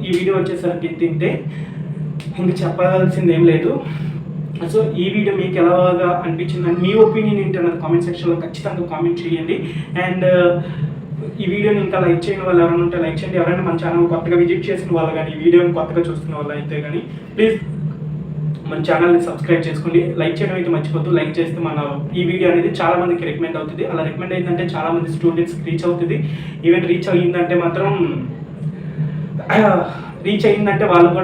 ఈ వీడియో వచ్చేసరికి తింటే ఇంక చెప్పాల్సింది ఏం లేదు. సో ఈ వీడియో మీకు ఎలాగా అనిపించిందని, మీ ఒపీనియన్ ఏంటి అన్నది కామెంట్ సెక్షన్లో ఖచ్చితంగా కామెంట్ చేయండి. అండ్ ఈ వీడియోని ఇంకా లైక్ చేయని వాళ్ళు ఎవరైనా ఉంటే లైక్ చేయండి. ఎవరైనా మన ఛానల్ కొత్తగా విజిట్ చేసిన వాళ్ళు కానీ, ఈ వీడియోని కొత్తగా చూస్తున్న వాళ్ళు అయితే కానీ ప్లీజ్ మన ఛానల్ని సబ్స్క్రైబ్ చేసుకోండి. లైక్ చేయడం అయితే మర్చిపోద్దు. లైక్ చేస్తే మన ఈ వీడియో అనేది చాలా మందికి రికమెండ్ అవుతుంది. అలా రికమెండ్ అయిందంటే చాలా మంది స్టూడెంట్స్కి రీచ్ అవుతుంది. ఈవెన్ రీచ్ అయ్యిందంటే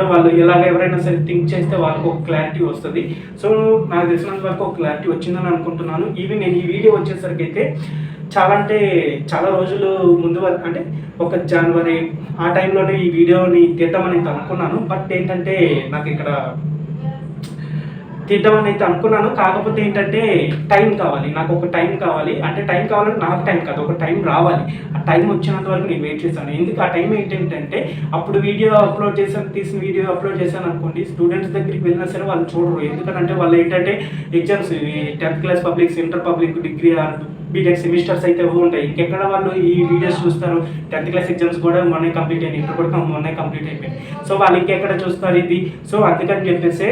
వాళ్ళు ఎలాగ ఎవరైనా సరే థింక్ చేస్తే వాళ్ళకు ఒక క్లారిటీ వస్తుంది. సో నాకు తెలిసినంత వరకు ఒక క్లారిటీ వచ్చిందని అనుకుంటున్నాను. ఈవెన్ నేను ఈ వీడియో వచ్చేసరికి అయితే చాలా రోజులు ముందు అంటే ఒక జనవరి ఆ టైంలోనే ఈ వీడియోని తీద్దామని అయితే అనుకున్నాను. బట్ ఏంటంటే నాకు ఇక్కడ తీద్దామని అయితే అనుకున్నాను. కాకపోతే ఏంటంటే టైం కావాలి, నాకు ఒక టైం కావాలి. అంటే టైం కావాలంటే నాకు టైం కాదు, ఒక టైం రావాలి. ఆ టైం వచ్చినంత వరకు నేను వెయిట్ చేశాను. ఎందుకు ఆ టైం ఏంటంటే అప్పుడు వీడియో అప్లోడ్ చేశాను, తీసిన వీడియో అప్లోడ్ చేశాను అనుకోండి, స్టూడెంట్స్ దగ్గరికి వెళ్ళినా సరే వాళ్ళు చూడరు. ఎందుకంటే వాళ్ళు ఏంటంటే exams 10th class publics, inter public, degree BTech semesters అయితే ఉంటాయి. ఇంకెక్కడ వాళ్ళు ఈ వీడియోస్ చూస్తారు? 10th క్లాస్ ఎగ్జామ్స్ కూడా మొన్నే కంప్లీట్ అయినాయి, ఇంటర్ కూడా మొన్నే కంప్లీట్ అయిపోయింది. సో వాళ్ళు ఇంకెక్కడ చూస్తారు ఇది? సో అందుకని చెప్పేసి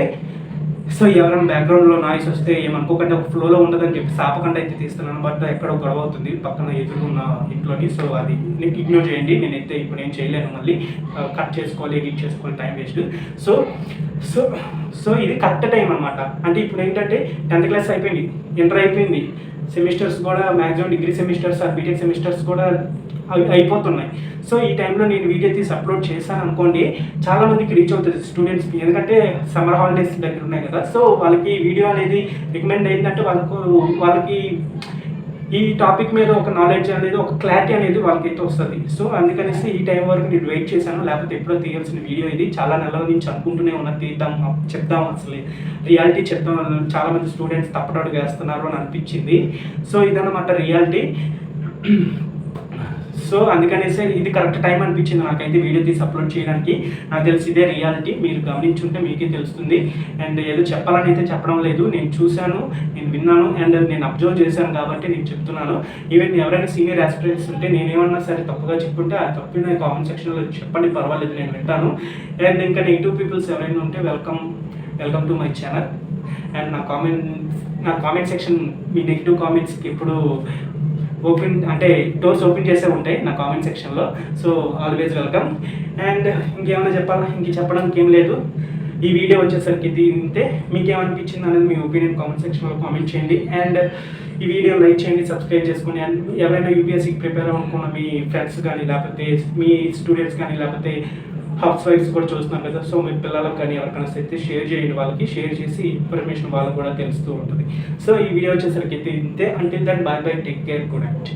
సో ఎవరైనా బ్యాక్గ్రౌండ్లో నాయిస్ వస్తే ఏమనుకోకుండా ఒక ఫ్లోలో ఉండదని చెప్పి ఆపకుండా అయితే తీస్తున్నాను. బట్ ఎక్కడో గొడవ అవుతుంది పక్కన ఎదురున్న ఇంట్లోని. సో అది నీకు ఇగ్నోర్ చేయండి. నేనైతే ఇప్పుడు ఏం చేయలేను, మళ్ళీ కట్ చేసుకోవాలి, ఎడిట్ చేసుకోవాలి, time waste. So so so ఇది కరెక్ట్ టైం అనమాట. అంటే ఇప్పుడు ఏంటంటే 10th క్లాస్ అయిపోయింది, ఇంటర్ అయిపోయింది, సెమిస్టర్స్ కూడా maximum degree semesters BTech semesters కూడా అయిపోతున్నాయి. సో ఈ టైంలో నేను వీడియో తీసి అప్లోడ్ చేశాను అనుకోండి, చాలామందికి రీచ్ అవుతుంది స్టూడెంట్స్కి. ఎందుకంటే సమ్మర్ హాలిడేస్ దగ్గర ఉన్నాయి కదా. సో వాళ్ళకి వీడియో అనేది రికమెండ్ అయిందంటే వాళ్ళకి ఈ టాపిక్ మీద ఒక నాలెడ్జ్ అనేది, ఒక క్లారిటీ అనేది వాళ్ళకైతే వస్తుంది. సో అందుకనేసి ఈ టైం వరకు నేను వెయిట్ చేశాను, లేకపోతే ఎప్పుడో తీయాల్సిన వీడియో ఇది. చాలా నెలల నుంచి అనుకుంటూనే ఉన్నా తీద్దాం, చెప్దాం, అసలు రియాలిటీ చెప్దాం. చాలామంది స్టూడెంట్స్ తప్పటడుగు వేస్తున్నారు అని అనిపించింది. సో ఇదన్నమాట రియాలిటీ. సో అందుకనేసి ఇది కరెక్ట్ టైం అనిపించింది నాకైతే వీడియో తీసి అప్లోడ్ చేయడానికి. నాకు తెలిసి ఇదే రియాలిటీ, మీరు గమనించుంటే మీకే తెలుస్తుంది. అండ్ ఏదో చెప్పాలని అయితే చెప్పడం లేదు, నేను చూశాను, నేను విన్నాను, అండ్ నేను అబ్జర్వ్ చేశాను కాబట్టి నేను చెప్తున్నాను. ఈవెన్ ఎవరైనా సీనియర్ ఆస్పిరెంట్స్ ఉంటే నేనేమన్నా సరే తప్పుగా చెప్పుంటే ఆ తప్పు నేను కామెంట్ సెక్షన్లో చెప్పండి, పర్వాలేదు, నేను వింటాను. అండ్ ఇంకా నెగిటివ్ పీపుల్స్ ఎవరైనా ఉంటే welcome to my channel. And నా కామెంట్ సెక్షన్ మీ నెగిటివ్ కామెంట్స్కి ఎప్పుడు ఓపెన్, అంటే డోర్స్ ఓపెన్ చేసే ఉంటాయి నా కామెంట్ సెక్షన్లో. So always welcome. అండ్ ఇంకేమైనా చెప్పాలా? చెప్పడానికి ఏం లేదు. ఈ వీడియో వచ్చేసరికి తింటే మీకేమనిపించింది అనేది మీ ఒపీనియన్ కామెంట్ సెక్షన్లో కామెంట్ చేయండి. అండ్ ఈ వీడియో లైక్ చేయండి, సబ్స్క్రైబ్ చేసుకోండి. అండ్ ఎవరైనా యూపీఎస్సీకి ప్రిపేర్ అవ్వనుకున్న మీ ఫ్రెండ్స్ కానీ, లేకపోతే మీ స్టూడెంట్స్ కానీ, లేకపోతే హౌస్ వైఫ్స్ కూడా చూస్తున్నారు కదా, సో మీ పిల్లలకు కానీ ఎవరికైనా అయితే షేర్ చేయండి. వాళ్ళకి షేర్ చేసి ఇన్ఫర్మేషన్ వాళ్ళకు కూడా తెలుస్తూ ఉంటుంది. సో ఈ వీడియో వచ్చేసరికి ఇంతే. Until then bye bye, take care, good night.